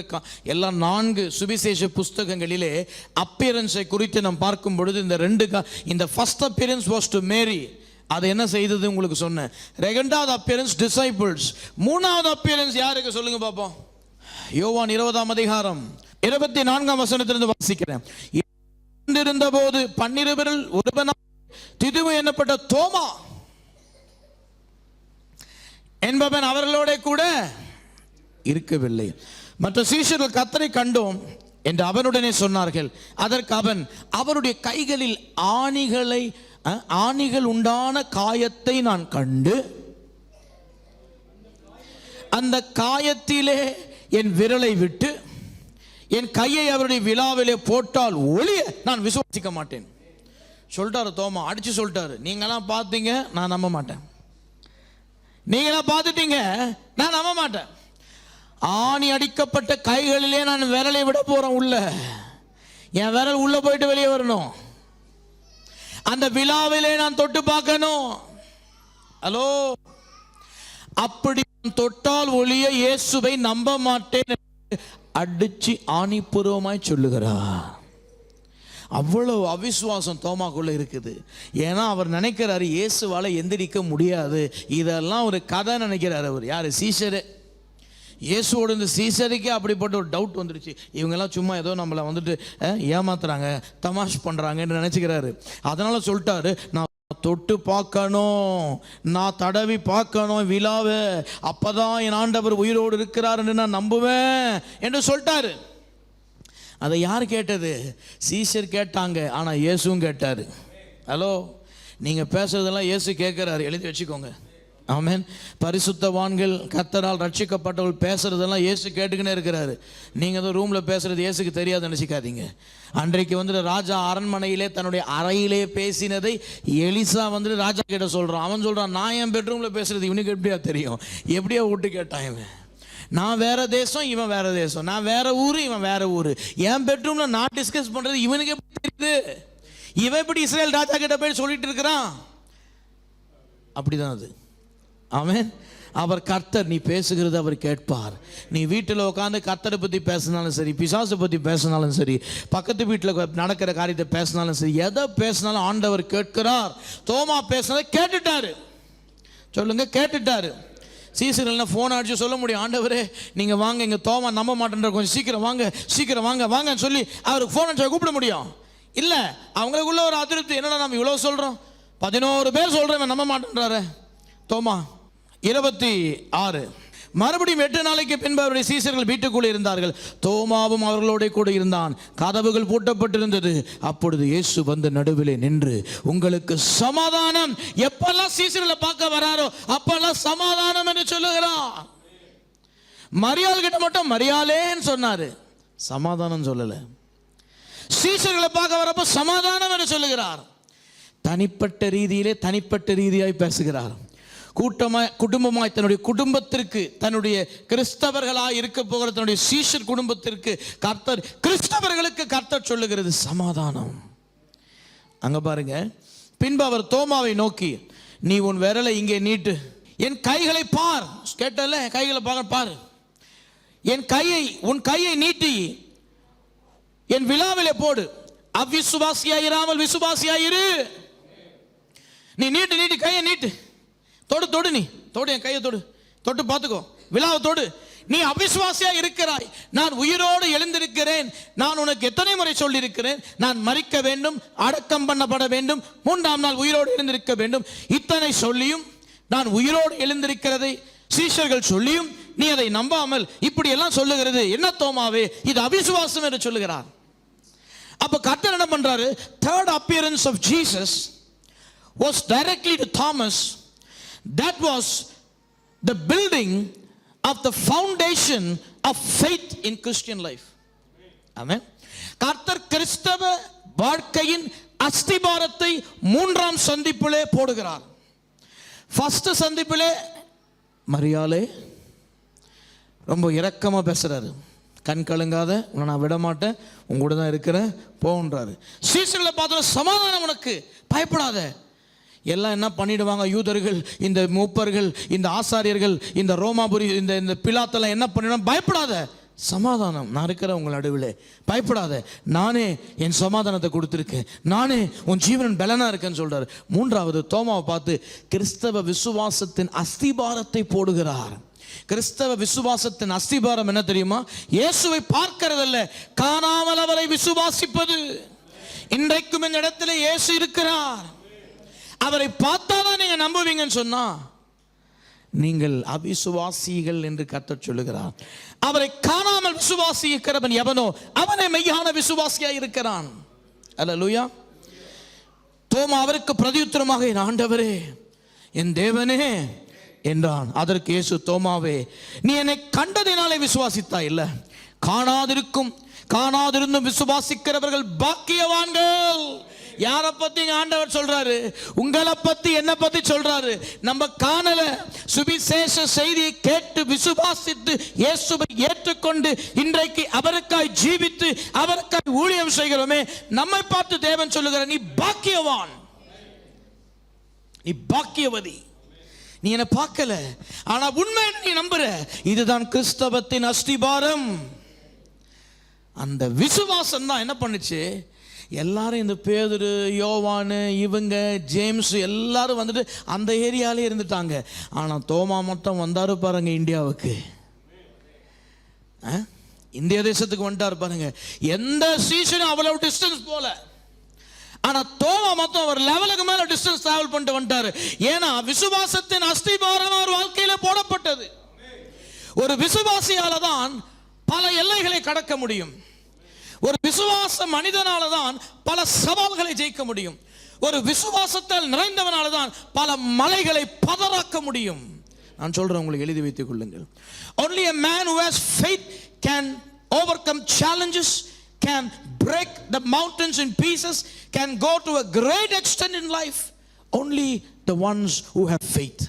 எல்லா 4 சுவிசேஷ புஸ்தகங்களிலே அப்பியரன்ஸை குறித்து நாம் பார்க்கும் பொழுது இந்த first appearance was to Mary. அது என்ன செய்தது உங்களுக்கு சொன்னேன். ரெண்டாவது appearance disciples. மூணாவது appearance யாருக்கு சொல்லுங்க பாப்போம். யோவான் 20ஆம் அதிகாரம் 24ஆம் வசனத்திலிருந்து வாசிக்கிறேன். இருந்தபோது 12 பேரில் ஒருவனாய் திதுமை என்னப்பட்ட தோமா என்பவன் அவர்களோட கூட இருக்கவில்லை. மற்ற சீஷர்கள் கர்த்தரை கண்டோம் என்று அவனுடனே சொன்னார்கள். அதற்கு அவன் அவருடைய கைகளில் ஆணிகள் உண்டான காயத்தை நான் கண்டு அந்த காயத்திலே என் விரலை விட்டு என் கையை அவருடைய விலாவிலே போட்டால் ஒளிய நான் விசுவாசிக்க மாட்டேன் சொல்லிட்டாரு தோமா. அடிச்சு சொல்லிட்டாரு, நீங்களாம் பார்த்தீங்க, நான் நம்ப மாட்டேன். நீங்களாம் பார்த்துட்டீங்க, நான் நம்ப மாட்டேன். ஆணி அடிக்கப்பட்ட கைகளிலே நான் விரலை விட போறேன். உள்ள என் விரல் உள்ள போயிட்டு வெளியே வரணும். அந்த விழாவிலே நான் தொட்டு பார்க்கணும். ஹலோ, அப்படி தொட்டால் ஒளிய இயேசுவை நம்ப மாட்டேன் அடிச்சு ஆணிபூர்வமாய் சொல்லுகிறார். அவ்வளவு அவிசுவாசம் தோமாக்குள்ள இருக்குது. ஏன்னா அவர் நினைக்கிறாரு இயேசுவால எந்திரிக்க முடியாது. இதெல்லாம் ஒரு கதை நினைக்கிறார் அவர். யாரு? சீசரு. இயேசுவோட இந்த சீசருக்கே அப்படிப்பட்ட ஒரு டவுட் வந்துருச்சு. இவங்கெல்லாம் சும்மா ஏதோ நம்மளை வந்துட்டு ஏமாத்துறாங்க, தமாஷ் பண்றாங்கன்னு நினைச்சுக்கிறாரு. அதனால சொல்லிட்டாரு, நான் தொட்டு பார்க்கணும், நான் தடவி பார்க்கணும் விழாவை, அப்பதான் என் ஆண்டவர் உயிரோடு இருக்கிறார் என்று நான் நம்புவேன் என்று சொல்லிட்டாரு. அதை யார் கேட்டது? சீஷர் கேட்டாங்க, ஆனா இயேசுவும் கேட்டாரு. ஹலோ, நீங்க பேசுறதெல்லாம் இயேசு கேட்கிறாரு, எழுதி வச்சுக்கோங்க. ஆமென். பரிசுத்தவான்கள் கர்த்தரால் ரட்சிக்கப்பட்டவர்கள் பேசுறதெல்லாம் இயேசு கேட்டுக்கினே இருக்கிறாரு. நீங்க ஏதோ ரூம்ல பேசுறது இயேசுக்கு தெரியாது நினைச்சிக்காதீங்க. அன்றைக்கு வந்துட்டு ராஜா அரண்மனையிலே தன்னுடைய அறையிலே பேசினதை எலிசா வந்துட்டு ராஜா கிட்ட சொல்றான். அவன் சொல்றான், நான் என் பெட்ரூம்ல பேசுறது இவனுக்கு எப்படியா தெரியும்? எப்படியா விட்டு கேட்டான் இவன். நான் வேற தேசம், இவன் வேற தேசம். நான் வேற ஊரு, இவன் வேற ஊரு. என் பெட்ரூம்ல நான் டிஸ்கஸ் பண்றது இவனுக்கு எப்படி தெரியுது? இவன் எப்படி இஸ்ரேல் ராஜா கிட்ட போய் சொல்லிட்டு இருக்கிறான்? அப்படிதான் அது. ஆமென். அவர் கர்த்தர், நீ பேசுகிறது அவர் கேட்பார். நீ வீட்டில் உட்காந்து கர்த்தரை பற்றி பேசினாலும் சரி, பிசாசை பற்றி பேசினாலும் சரி, பக்கத்து வீட்டில் நடக்கிற காரியத்தை பேசினாலும் சரி, எதை பேசினாலும் ஆண்டவர் கேட்கிறார். தோமா பேசினதை கேட்டுட்டாரு. சொல்லுங்க, கேட்டுட்டாரு. சீசர்கள் ஃபோன் அடிச்சு சொல்ல முடியும், ஆண்டவரே நீங்கள் வாங்க, இங்கே தோமா நம்ப மாட்டேன்ற, கொஞ்சம் சீக்கிரம் வாங்க, சீக்கிரம் வாங்க வாங்கன்னு சொல்லி அவருக்கு ஃபோன் அடிச்சு கூப்பிட முடியும்? இல்லை, அவங்களுக்குள்ள ஒரு அதிருப்தி. என்னடா நம்ம இவ்வளோ சொல்கிறோம், 11 பேர் சொல்கிறேன் நம்ப மாட்டேன்றாரு தோமா. 26. மறுபடியும் 8 நாளைக்கு பின்பு அவருடைய சீசர்கள் வீட்டுக்குள்ளே இருந்தார்கள். தோமாவும் அவர்களோட கூட இருந்தான். கதவுகள் பூட்டப்பட்டிருந்தது. அப்பொழுது இயேசு வந்து நடுவிலே நின்று, உங்களுக்கு சமாதானம். எப்பெல்லாம் சீசர்களை பார்க்க வராரோ அப்பெல்லாம் சமாதானம் என்று சொல்லுகிறார். மரியாள் கிட்ட மட்டும் மரியாளேன்னு சொன்னாரு, சமாதானம் சொல்லல. சீசர்களை பார்க்க வரப்போ சமாதானம் என்று சொல்லுகிறார். தனிப்பட்ட ரீதியிலே தனிப்பட்ட ரீதியாய் பேசுகிறார். குடும்பமாய் தன்னுடைய குடும்பத்திற்கு, தன்னுடைய கிறிஸ்தவர்களாய் இருக்க போகிற தன்னுடைய சீஷர் குடும்பத்திற்கு கர்த்தர், கிறிஸ்தவர்களுக்கு கர்த்தர் சொல்லுகிறது சமாதானம். அங்க பாருங்க, பின்பு அவர் தோமாவை நோக்கி, நீ உன் விரலை இங்கே நீட்டு, என் கைகளை பார். கேட்டல, கைகளை பாரு, என் கையை, உன் கையை நீட்டி என் விழாவிலே போடு. அவ்விசுவாசியாயிராமல் விசுவாசியாயிரு. நீ நீட்டு கையை நீட்டு, தொடு, நீ தொடு, என் கையை தொட்டு பார்த்துக்கோ, விழாவை தொடு. நீ அவிசுவாசியா இருக்கிறாய், நான் உயிரோடு எழுந்திருக்கிறேன். நான் உனக்கு எத்தனை முறை சொல்லி இருக்கிறேன், நான் மரிக்க வேண்டும், அடக்கம் பண்ணப்பட வேண்டும், 3ஆம் நாள் உயிரோடு எழுந்திருக்க வேண்டும். இத்தனை சொல்லியும், நான் உயிரோடு எழுந்திருக்கிறதை சீஷர்கள் சொல்லியும் நீ அதை நம்பாமல் இப்படி எல்லாம் சொல்லுகிறது என்ன தோமாவே? இது அவிசுவாசம் என்று சொல்லுகிறார். அப்ப கர்த்தர் என்ன பண்றாரு? third appearance of Jesus was directly to Thomas. That was the building of the foundation of faith in Christian life. Amen. கர்த்தர் கிறிஸ்தவ வாழ்க்கையின் அஸ்திபாரத்தை 3ஆம் சந்திப்பிலே போடுகிறார். ஃபர்ஸ்ட் சந்திப்பிலே மரியாளே ரொம்ப இரக்கமா பேசுறாரு. கண் கலங்காத, உன்னை நான் விட மாட்டேன், உங்க கூட தான் இருக்கிறேன், போன்றாரு. சீசர்களை பார்த்து சமாதானம் உனக்கு, பயப்படாத. எல்லாம் என்ன பண்ணிடுவாங்க யூதர்கள், இந்த மூப்பர்கள், இந்த ஆசாரியர்கள், இந்த ரோமாபுரி, இந்த பிலாத்தெல்லாம் என்ன பண்ணிடுவாங்க? பயப்படாத, சமாதானம், நான் இருக்கிறேன் உங்கள் நடுவில், பயப்படாத, நானே என் சமாதானத்தை கொடுத்துருக்கேன், நானே உன் ஜீவன் பலனா இருக்கேன்னு சொல்றாரு. 3வது தோமாவை பார்த்து கிறிஸ்தவ விசுவாசத்தின் அஸ்திபாரத்தை போடுகிறார். கிறிஸ்தவ விசுவாசத்தின் அஸ்திபாரம் என்ன தெரியுமா? இயேசுவை பார்க்கிறதல்ல, காணாமல் அவரை விசுவாசிப்பது. இன்றைக்கும் இந்த இடத்துல இயேசு இருக்கிறார், அவரை பார்த்தாதான் நீங்க நம்புவீங்கன்னு சொன்னா நீங்கள் அவிசுவாசிகள் என்று கர்த்தர் சொல்லுகிறார். அவரை காணாமல் விசுவாசிக்கிறவன் எவனோ அவனே மெய்யான விசுவாசியா இருக்கிறான். அல்லேலூயா. தோமா அவருக்கு பிரதியுத்தரமாக, என் ஆண்டவரே, என் தேவனே என்றான். அதற்கு இயேசு, தோமாவே, நீ என்னை கண்டதினாலே விசுவாசித்தாய், இல்ல, காணாதிருந்தும் விசுவாசிக்கிறவர்கள் பாக்கியவான்கள். யாரை பத்தி ஆண்டவர் சொல்றாரு? உங்களை பத்தி, என்ன பத்தி சொல்றாரு? நம்ம காணல, சுவிசேஷ செய்தியை கேட்டு விசுவாசித்து இயேசுவை ஏற்றுக்கொண்டு இன்றைக்கு அவருக்காய் ஜீவித்து அவருக்காய் ஊழியம் செய்கிறோமே, நம்மை பார்த்து தேவன் சொல்லுகிறார், நீ பாக்கியவான், நீ பாக்கியவதி. நீ என்ன பார்க்கல, ஆனா உண்மை நீ நம்புற. இதுதான் கிறிஸ்தவத்தின் அஸ்திபாரம். அந்த விசுவாசம் தான் என்ன பண்ணுச்சு? எல்லாரும் இந்த பேதுரு, யோவானு, இவங்க ஜேம்ஸ் எல்லாரும் வந்துட்டு அந்த ஏரியாலே இருந்துட்டாங்க. ஆனா தோமா மட்டும் வந்தாரு பாருங்க, இந்தியாவுக்கு, இந்திய தேசத்துக்கு வந்துட்டாரு பாருங்க. எந்த சீசனும் அவ்வளவு டிஸ்டன்ஸ் போல, ஆனா தோமா மொத்தம் ஒரு லெவலுக்கு மேல டிஸ்டன்ஸ் டிராவல் பண்ணிட்டு வந்துட்டாரு. ஏன்னா விசுவாசத்தின் அஸ்திபாரம் அவர் வாழ்க்கையில போடப்பட்டது. ஒரு விசுவாசியால தான் பல எல்லைகளை கடக்க முடியும். ஒரு விசுவாச மனிதனால தான் பல சவால்களை ஜெயிக்க முடியும். ஒரு விசுவாசத்தால் நிறைந்தவனால தான் பல மலைகளை பதறாக்க முடியும். நான் சொல்றேன், உங்களுக்கு எழுதி வைத்துக் கொள்ளுங்கள். Only a man who has faith can overcome challenges, can break the mountains in pieces, can go to a great extent in life. Only the ones who have faith.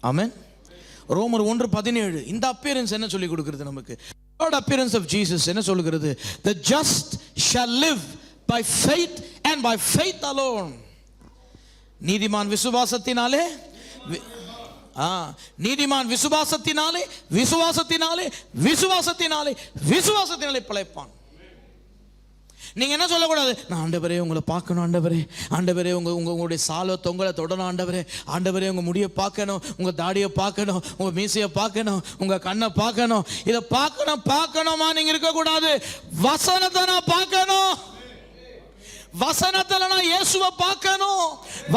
Amen. ரோமர் 1:17 இந்த appearance என்ன சொல்லி கொடுக்கிறது நமக்கு? Third appearance of Jesus என்ன சொல்லுகிறது? The just shall live by faith and by faith alone. நீதிமான் விசுவாசத்தினாலே, நீதிமான் விசுவாசத்தினாலே, விசுவாசத்தினாலே, விசுவாசத்தினாலே, விசுவாசத்தினாலே பிழைப்பான். நீங்க என்ன சொல்லக்கூடாது? நான் ஆண்டவரே உங்களை பார்க்கணும், ஆண்டவரே, ஆண்டவரே உங்களுடைய சாலை தொங்கலை தொடணும், ஆண்டவரே, ஆண்டவரே உங்க முடியை பார்க்கணும், உங்க தாடியை பார்க்கணும், உங்க மீசையை பார்க்கணும், உங்க கண்ணை பார்க்கணும். இதை பார்க்கணுமா? நீங்க இருக்கக்கூடாது. வசனத்தை நான் பார்க்கணும், வசனத்துல நான் இயேசுவை பார்க்கணும்,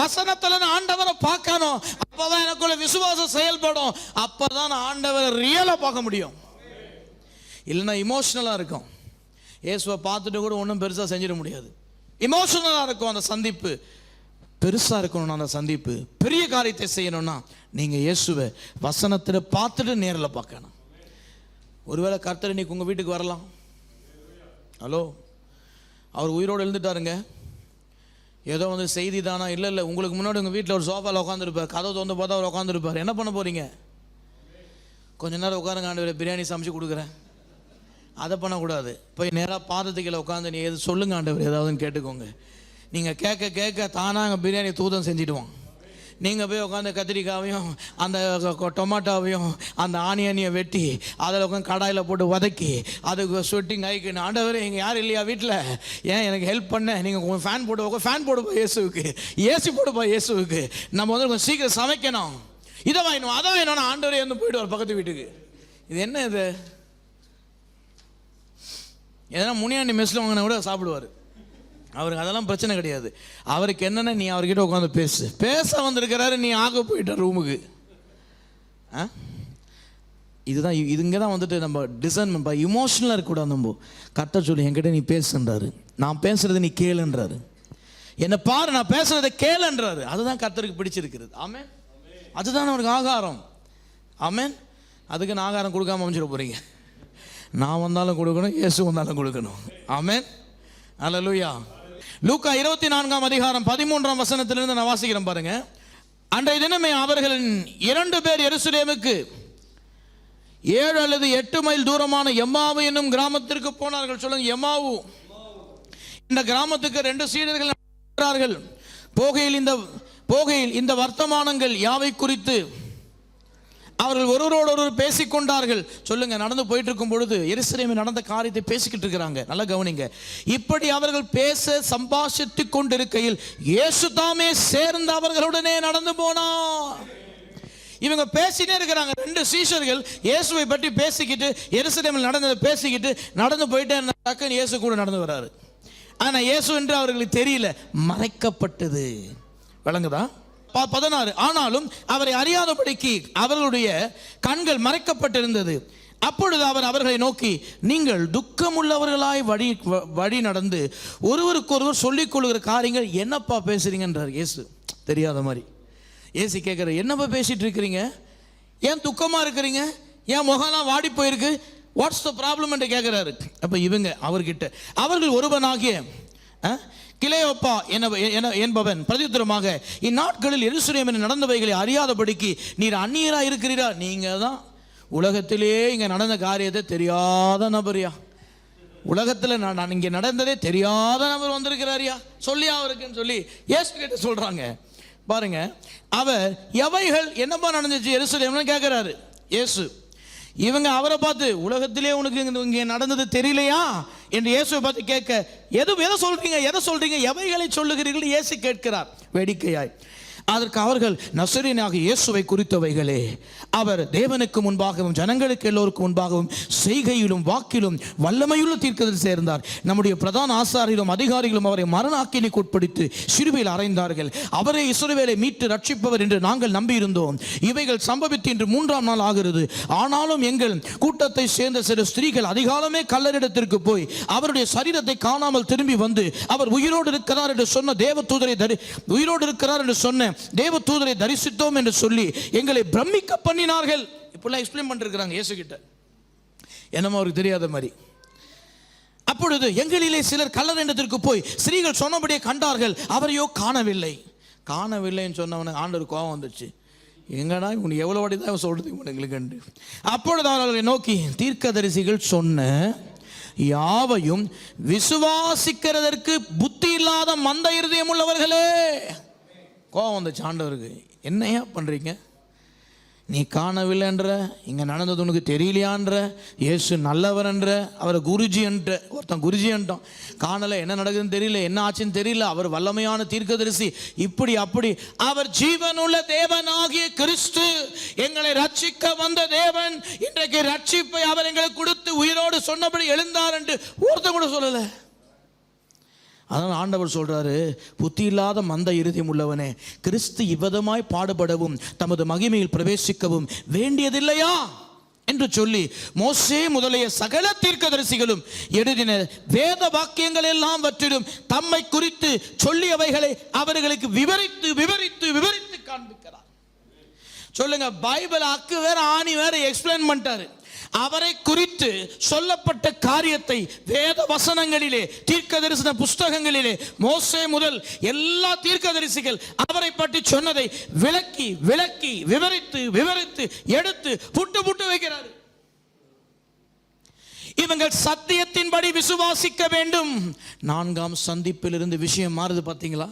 வசனத்துல நான் ஆண்டவரை பார்க்கணும். அப்பதான் எனக்குள்ள விசுவாசம் செயல்படும். அப்பதான் நான் ஆண்டவரை ரியலா பார்க்க முடியும். இல்லைன்னா இமோஷனலா இருக்கும். இயேசுவை பார்த்துட்டு கூட ஒன்றும் பெருசாக செஞ்சிட முடியாது. இமோஷனலாக இருக்கும் அந்த சந்திப்பு, பெருசாக இருக்கணும் அந்த சந்திப்பு. பெரிய காரியத்தை செய்யணும்னா நீங்கள் இயேசுவை வசனத்தில் பார்த்துட்டு நேரில் பார்க்கணும். ஒருவேளை கர்த்தர் இன்னைக்கு உங்கள் வீட்டுக்கு வரலாம். ஹலோ, அவர் உயிரோடு எழுந்துட்டாருங்க. ஏதோ வந்து செய்தி தானா? இல்லை, உங்களுக்கு முன்னாடி உங்கள் வீட்டில் ஒரு சோஃபாவில் உட்காந்துருப்பார், கதவை திறந்து பார்த்தா அவர் உட்காந்துருப்பார். என்ன பண்ண போகிறீங்க? கொஞ்ச நேரம் உட்காருங்க, ஆண்டவரே பிரியாணி சமைச்சு கொடுக்குறேன். அதை பண்ணக்கூடாது. போய் நேராக பாதத்துக்கில் உட்காந்து நீ எது சொல்லுங்க ஆண்டவர் ஏதாவதுன்னு கேட்டுக்கோங்க. நீங்கள் கேட்க கேட்க தானாக அங்கே பிரியாணி தூதம் செஞ்சுடுவான். நீங்கள் போய் உட்காந்து கத்திரிக்காவையும் அந்த டொமாட்டோவையும் அந்த ஆனியனையும் வெட்டி அதில் உட்காந்து கடாயில் போட்டு வதக்கி அதுக்கு ஸ்வெட்டிங் ஆகிக்கணும். ஆண்டவர் இங்கே யாரும் இல்லையா வீட்டில்? ஏன் எனக்கு ஹெல்ப் பண்ண? நீங்கள் ஃபேன் போட்டு ஃபேன் போடுப்பா இயேசுவுக்கு, ஏசி போடுப்பா இயேசுவுக்கு. நம்ம வந்து கொஞ்சம் சீக்கிரம் சமைக்கணும், இதை வாங்கணும் அதை வேணும். ஆண்டவரே வந்து போயிடுவார் பக்கத்து வீட்டுக்கு. இது என்ன இது? எதனா முனியாண்டி மெஸ்ஸில் வாங்கினா கூட சாப்பிடுவார். அவருக்கு அதெல்லாம் பிரச்சனை கிடையாது. அவருக்கு என்னென்ன நீ அவர்கிட்ட உட்காந்து பேச வந்திருக்கிறாரு, நீ ஆக போயிட்ட ரூமுக்கு. இதுதான் இங்கே தான் வந்துட்டு நம்ம டிசைன்மெண்ட் இமோஷனலாக இருக்கக்கூடாது. நம்ம கரெக்டாக சொல்லி என்கிட்ட நீ பேசுன்றாரு, நான் பேசுறது நீ கேளுன்றாரு, என்னை பாரு நான் பேசுறதை கேளுன்றாரு. அதுதான் கர்த்தருக்கு பிடிச்சிருக்கிறது. ஆமென். அதுதான் அவருக்கு ஆகாரம். ஆமென். அதுக்கு நான் ஆகாரம் கொடுக்காம அமைச்சிட போறீங்க. நான் வந்தாலும் கொடுக்கணும், இயேசு வந்தாலும் கொடுக்கணும். ஆமென். அல்லேலூயா. லூக்கா 24ஆம் அதிகாரம் 13ஆம் வசனத்திலிருந்து நான் வாசிக்கிறேன் பாருங்க. அன்றைய தினமே அவர்களின் 2 பேர் எருசலேமுக்கு 7 அல்லது 8 மைல் தூரமான எம்மாவு என்னும் கிராமத்திற்கு போனார்கள். சொல்லுங்க, எம்மாவு. இந்த கிராமத்துக்கு 2 சீடர்கள் நடக்கிறார்கள். போகையில் இந்த வர்த்தமானங்கள் யாவை குறித்து அவர்கள் ஒருவரோடொருவர் பேசிக்கொண்டார்கள். சொல்லுங்க, நடந்து போயிட்டு இருக்கும் பொழுது எருசலேமில் நடந்த காரியத்தை பேசிக்கிட்டு இருக்கிறாங்க. நல்லா கவனிங்க. இப்படி அவர்கள் பேச சம்பாஷித்துக் கொண்டிருக்கையில் இயேசு தாமே சேர்ந்து அவர்களுடனே நடந்து போனார். இவங்க பேசிட்டே இருக்கிறாங்க. 2 சீஷர்கள் இயேசுவை பற்றி பேசிக்கிட்டு எருசலேமில் நடந்ததை பேசிக்கிட்டு நடந்து போயிட்டு இயேசு கூட நடந்து வராரு. ஆனா இயேசு என்று அவர்களுக்கு தெரியல, மறைக்கப்பட்டது. விளங்குதா? 16. ஆனாலும் அவரை அறியாதபடிக்கு அவர்களுடைய கண்கள் மறைக்கப்பட்டிருந்தது. அப்பொழுது அவர் அவர்களை நோக்கி, நீங்கள் துக்கமுள்ளவர்களாய் வழி நடந்து ஒருவருக்கொருவர் சொல்லிக் கொள்கிற காரியங்கள் என்னப்பா பேசுறீங்கன்றார் இயேசு. தெரியாத மாதிரி இயேசு கேட்கிற, என்னப்பா பேசிட்டு இருக்கிறீங்க? ஏன் துக்கமா இருக்கிறீங்க? ஏன் முகம்லாம் வாடி போயிருக்கு? வாட்ஸ் த ப்ராப்ளம் என்று கேட்கிறாரு. அப்ப இவங்க அவர்கிட்ட, அவர்கள் ஒருவனாகிய கிலேயோப்பா என்பவன் பிரதியுத்தரமாக, இந்நாட்களில் எருசலேமில் நடந்தவைகளை அறியாதபடிக்கு நீர் அந்நியரா இருக்கிறீரா? நீங்க தான் உலகத்திலே இங்க நடந்த காரியத்தை தெரியாத நபரியா? உலகத்தில் நான் இங்கே நடந்ததே தெரியாத நபர் வந்திருக்கிறாரியா? சொல்லியா அவருக்குன்னு சொல்லி இயேசு கிட்ட சொல்றாங்க. பாருங்க, அவர் எவைகள் என்னப்பா நடந்துச்சு எருசலேம்னு கேட்கிறாரு இயேசு. இவங்க அவரை பார்த்து, உலகத்திலே உனக்கு இங்கே நடந்தது தெரியலையா என்று இயேசுவை பார்த்து கேட்க, எதை சொல்றீங்க, எவைகளை சொல்லுகிறீர்கள் இயேசு கேட்கிறார் வேடிக்கையாய். அதற்கு அவர்கள், நசரேயனாகிய இயேசுவை குறித்தவைகளே. அவர் தேவனுக்கு முன்பாகவும் ஜனங்களுக்கு எல்லோருக்கும் முன்பாகவும் செய்கையிலும் வாக்கிலும் வல்லமையுள்ள தீர்க்கதரிசி சேர்ந்தார். நம்முடைய பிரதான ஆசாரியரும் அதிகாரிகளும் அவரை மரண ஆக்கினைக்கு உட்படுத்தி சிலுவையில் அறைந்தார்கள். அவரே இஸ்ரவேலை மீட்டு ரட்சிப்பவர் என்று நாங்கள் நம்பியிருந்தோம். இவைகள் சம்பவித்து இன்று 3ஆம் நாள் ஆகிறது. ஆனாலும் எங்கள் கூட்டத்தை சேர்ந்த சில ஸ்திரீகள் அதிகாலமே கல்லறிடத்திற்கு போய் அவருடைய சரீரத்தை காணாமல் திரும்பி வந்து, அவர் உயிரோடு இருக்கிறார் என்று சொன்ன தேவ தூதரை தரிசித்தோம் என்று சொல்லி எங்களை பிரமிக்க பண்ணினார்கள். இப்பெல்லாம் எக்ஸ்பிளைன் பண்ணிருக்கிறாங்க இயேசு கிட்ட, என்னமோ அவருக்கு தெரியாத மாதிரி. அப்பொழுது எங்களிலே சிலர் கல்லறையிடத்திற்கு போய் ஸ்திரீகள் சொன்னபடியே கண்டார்கள், அவரையோ காணவில்லைன்னு சொன்னவனுக்கு ஆண்டவர் கோபம் வந்துச்சு. எங்கடா இவனுக்கு எவ்வளவு வாட்டி தான் சொல்றது எங்களுக்கு. அப்பொழுது அவர்களை நோக்கி, தீர்க்கதரிசிகள் சொன்ன யாவையும் விசுவாசிக்கிறதற்கு புத்தி இல்லாத மந்த இருதயம் உள்ளவர்களே. கோபம் வந்துச்சு ஆண்டவருக்கு. என்னையா பண்றீங்க? நீ காணவில்லைன்ற, இங்க நடந்தது உனக்கு தெரியலையான்ற, இயேசு நல்லவர் என்ற, அவரை குருஜி என்ற, ஒருத்தன் குருஜி என்றான். காணல, என்ன நடக்குதுன்னு தெரியல, என்ன ஆச்சுன்னு தெரியல, அவர் வல்லமையான தீர்க்கதரிசி, இப்படி அப்படி. அவர் ஜீவனுள்ள தேவனாகிய கிறிஸ்து, எங்களை ரட்சிக்க வந்த தேவன், இன்றைக்கு ரட்சிப்பை அவர் எங்களுக்கு கொடுத்து உயிரோடு சொன்னபடி எழுந்தார் என்று ஒருத்தன் கூட சொல்லல. அதனால் ஆண்டவர் சொல்றாரு, புத்தி இல்லாத மந்த இருதயம் உள்ளவனே, கிறிஸ்து இவ்விதமாய் பாடுபடவும் தமது மகிமையில் பிரவேசிக்கவும் வேண்டியதில்லையா என்று சொல்லி மோசே முதலிய சகல தீர்க்கதரிசிகளும் எழுதின வேத வாக்கியங்கள் எல்லாம் வற்றிலும் தம்மை குறித்து சொல்லியவைகளை அவர்களுக்கு விவரித்து விவரித்து விவரித்து காண்பிக்கிறார். சொல்லுங்க, பைபிள் அக்கு வேற ஆணி வேற எக்ஸ்பிளைன் பண்ணிட்டாரு. அவரை குறித்து சொல்லப்பட்ட காரியத்தை வேத வசனங்களிலே, தீர்க்க தரிசன புஸ்தகங்களிலே, மோசே முதல் எல்லா தீர்க்கதரிசிகள் அவரை பற்றி சொன்னதை விளக்கி விளக்கி விவரித்து விவரித்து எடுத்து புட்டு புட்டு வைக்கிறார். இவங்கள் சத்தியத்தின்படி விசுவாசிக்க வேண்டும். 4ஆம் சந்திப்பில் இருந்து விஷயம் மாறுது பார்த்தீங்களா?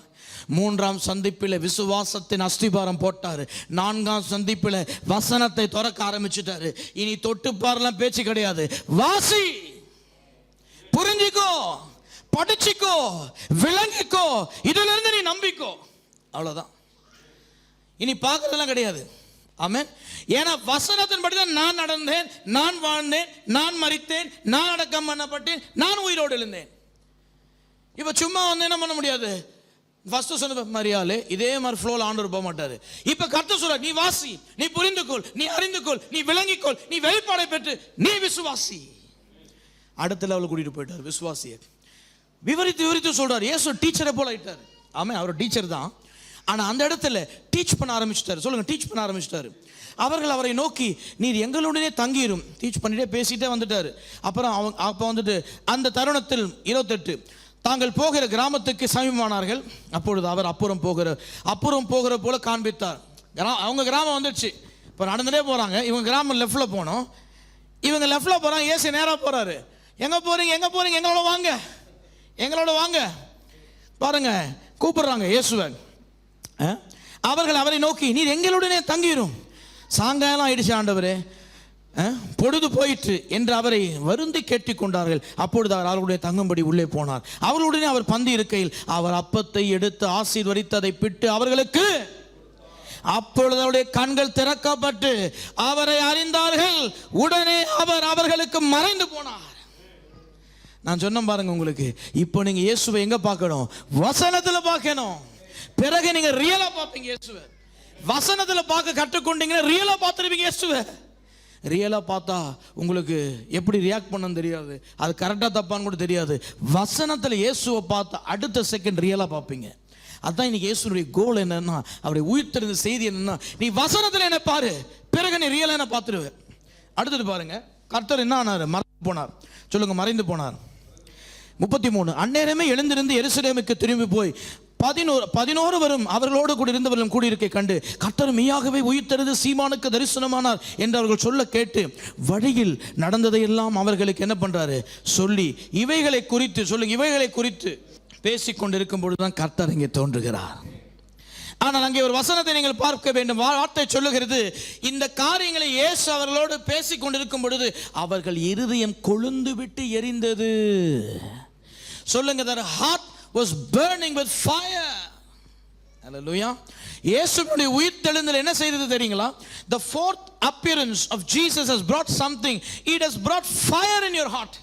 3ஆம் சந்திப்பில் விசுவாசத்தின் அஸ்திபாரம் போட்டாரு. 4ஆம் சந்திப்பில் வசனத்தை திறக்க ஆரம்பிச்சுட்டாரு. இனி தொட்டு பாரலாம் பேச்சு கிடையாது. வாசி, புரிஞ்சிக்கோ, படிச்சுக்கோ, விளங்கிக்கோ, இதுல இருந்து நீ நம்பிக்கோ, அவ்வளவுதான். இனி பார்க்கறதெல்லாம் கிடையாது. ஆமென். ஏன்னா வசனத்தின்படி தான் நான் நடந்தேன், நான் வாழ்ந்தேன், நான் மரித்தேன், நான் அடக்கம் பண்ணப்பட்டேன், நான் உயிரோடு எழுந்தேன். இப்ப சும்மா வந்து என்ன பண்ண முடியாது? ஃபர்ஸ்ட் சொன்ன மரியாதை இதே மாதிரி ஃப்ளோல ஆண்டவர் போக மாட்டாரு. இப்ப கர்த்தர் சொல்ற, நீ வாசி, நீ புரிந்துகொள், நீ அறிந்துகொள், நீ விளங்கிக்கொள், நீ வெளிப்பாடை பெற்று நீ விசுவாசி. அடுத்த லெவலுக்கு கூட்டிட்டு போயிட்டார் விசுவாசியை. விவரித்து விவரித்து சொல்றாரு. இயேசு டீச்சரை போல ஆயிட்டாரு. ஆமென். அவர் டீச்சர் தான். ஆனா அந்த இடத்துல டீச் பண்ண ஆரம்பிச்சிட்டாரு. சொல்லுங்க, டீச் பண்ண ஆரம்பிச்சிட்டாரு. அவர்கள் அவரை நோக்கி, நீர் எங்களுடனே தங்கிரும். டீச் பண்ணிட்டே பேசிட்டே வந்துட்டாரு. அப்புறம் அப்போ வந்துட்டு அந்த தருணத்தில் 28 தாங்கள் போகிற கிராமத்துக்கு சமீபமானார்கள். அப்பொழுது அவர் அப்புறம் போகிற போல காண்பித்தார். அவங்க கிராமம் வந்துடுச்சு. இப்போ நடந்துட்டே போறாங்க. இவங்க கிராமம் லெஃப்ட்ல போனோம். இவங்க லெஃப்ட்ல போறாங்க. இயேசு நேரா போறாரு. எங்க போறீங்க, எங்க போறீங்க, எங்களோட வாங்க, எங்களோட வாங்க. பாருங்க, கூப்பிடுறாங்க இயேசுவை. அவர்கள் அவரை நோக்கி, நீர் எங்களுடனே தங்கிரும். சாயங்காலம் ஆயிடுச்சு ஆண்டவரே, பொழுது போயிற்று என்று அவரை வருந்தி கேட்டுக்கொண்டார்கள். அப்பொழுது அவர் அவர்களுடைய தங்கும்படி உள்ளே போனார். அவர்களுடனே அவர் பந்தி இருக்கையில் அவர் அப்பத்தை எடுத்து ஆசீர்வதித்து அதை பிட்டு அவர்களுக்கு, அப்பொழுது அவருடைய கண்கள் திறக்கப்பட்டு அவரை அறிந்தார்கள். உடனே அவர் அவர்களுக்கு மறைந்து போனார். நான் சொன்ன பாருங்க உங்களுக்கு, இப்போ நீங்க இயேசுவை எங்க பார்க்கணும்? வசனத்துல பார்க்கணும். பிறகு நீங்க ரியலா பார்ப்பீங்க இயேசுவை. வசனத்துல பார்க்க கற்றுக்கொண்டீங்கன்னா ரியலா பார்த்துருவீங்க இயேசுவை. ரியலா பார்த்தா உங்களுக்கு எப்படி ரியாக்ட் பண்ணணும் தெரியாது, அது கரெக்டா தப்பான்னு கூட தெரியாது. வசனத்துல இயேசுவை பார்த்தா அடுத்த செகண்ட் ரியலா பார்ப்பீங்க. அதான் இன்னைக்கு இயேசுனுடைய கோல் என்னன்னா, அவருடைய உயிர்த்தெழுந்த செய்தி என்னன்னா, நீ வசனத்துல என்ன பாரு, பிறகு நீ ரியலா என்ன பார்த்துருவ. அடுத்தது பாருங்க, கர்த்தர் என்ன ஆனார்? மறைந்து போனார். சொல்லுங்க, மறைந்து போனார். 33 அந்நேரமே எழுந்திருந்து எருசலேமுக்கு திரும்பி போய் 11 வரும் அவர்களோடு கூட இருந்தவர்களும் கூடியிருக்கை கண்டு, கர்த்தர் மெய்யாகவே உயிர்த்தெழுந்து சீமானுக்கு தரிசனமானார் என்று அவர்கள் சொல்ல கேட்டு வழியில் நடந்ததையெல்லாம் அவர்களுக்கு என்ன பண்றாரு சொல்லி இவைகளை குறித்து, சொல்லுங்க, இவைகளை குறித்து பேசிக்கொண்டிருக்கும் பொழுதுதான் கர்த்தர் இங்கே தோன்றுகிறார். ஆனால் அங்கே ஒரு வசனத்தை நீங்கள் பார்க்க வேண்டும். வார்த்தை சொல்லுகிறது, இந்த காரியங்களை இயேசு அவர்களோடு பேசிக் கொண்டிருக்கும் பொழுது அவர்கள் இருதயம் கொழுந்து விட்டு எரிந்தது. சொல்லுங்க, their heart was burning with fire. Hallelujah. இயேசுவினுடைய உயிர்த்தெழுதல் என்ன செய்தது தெரியுங்களா? The fourth appearance of Jesus has brought something. It has brought fire in your heart.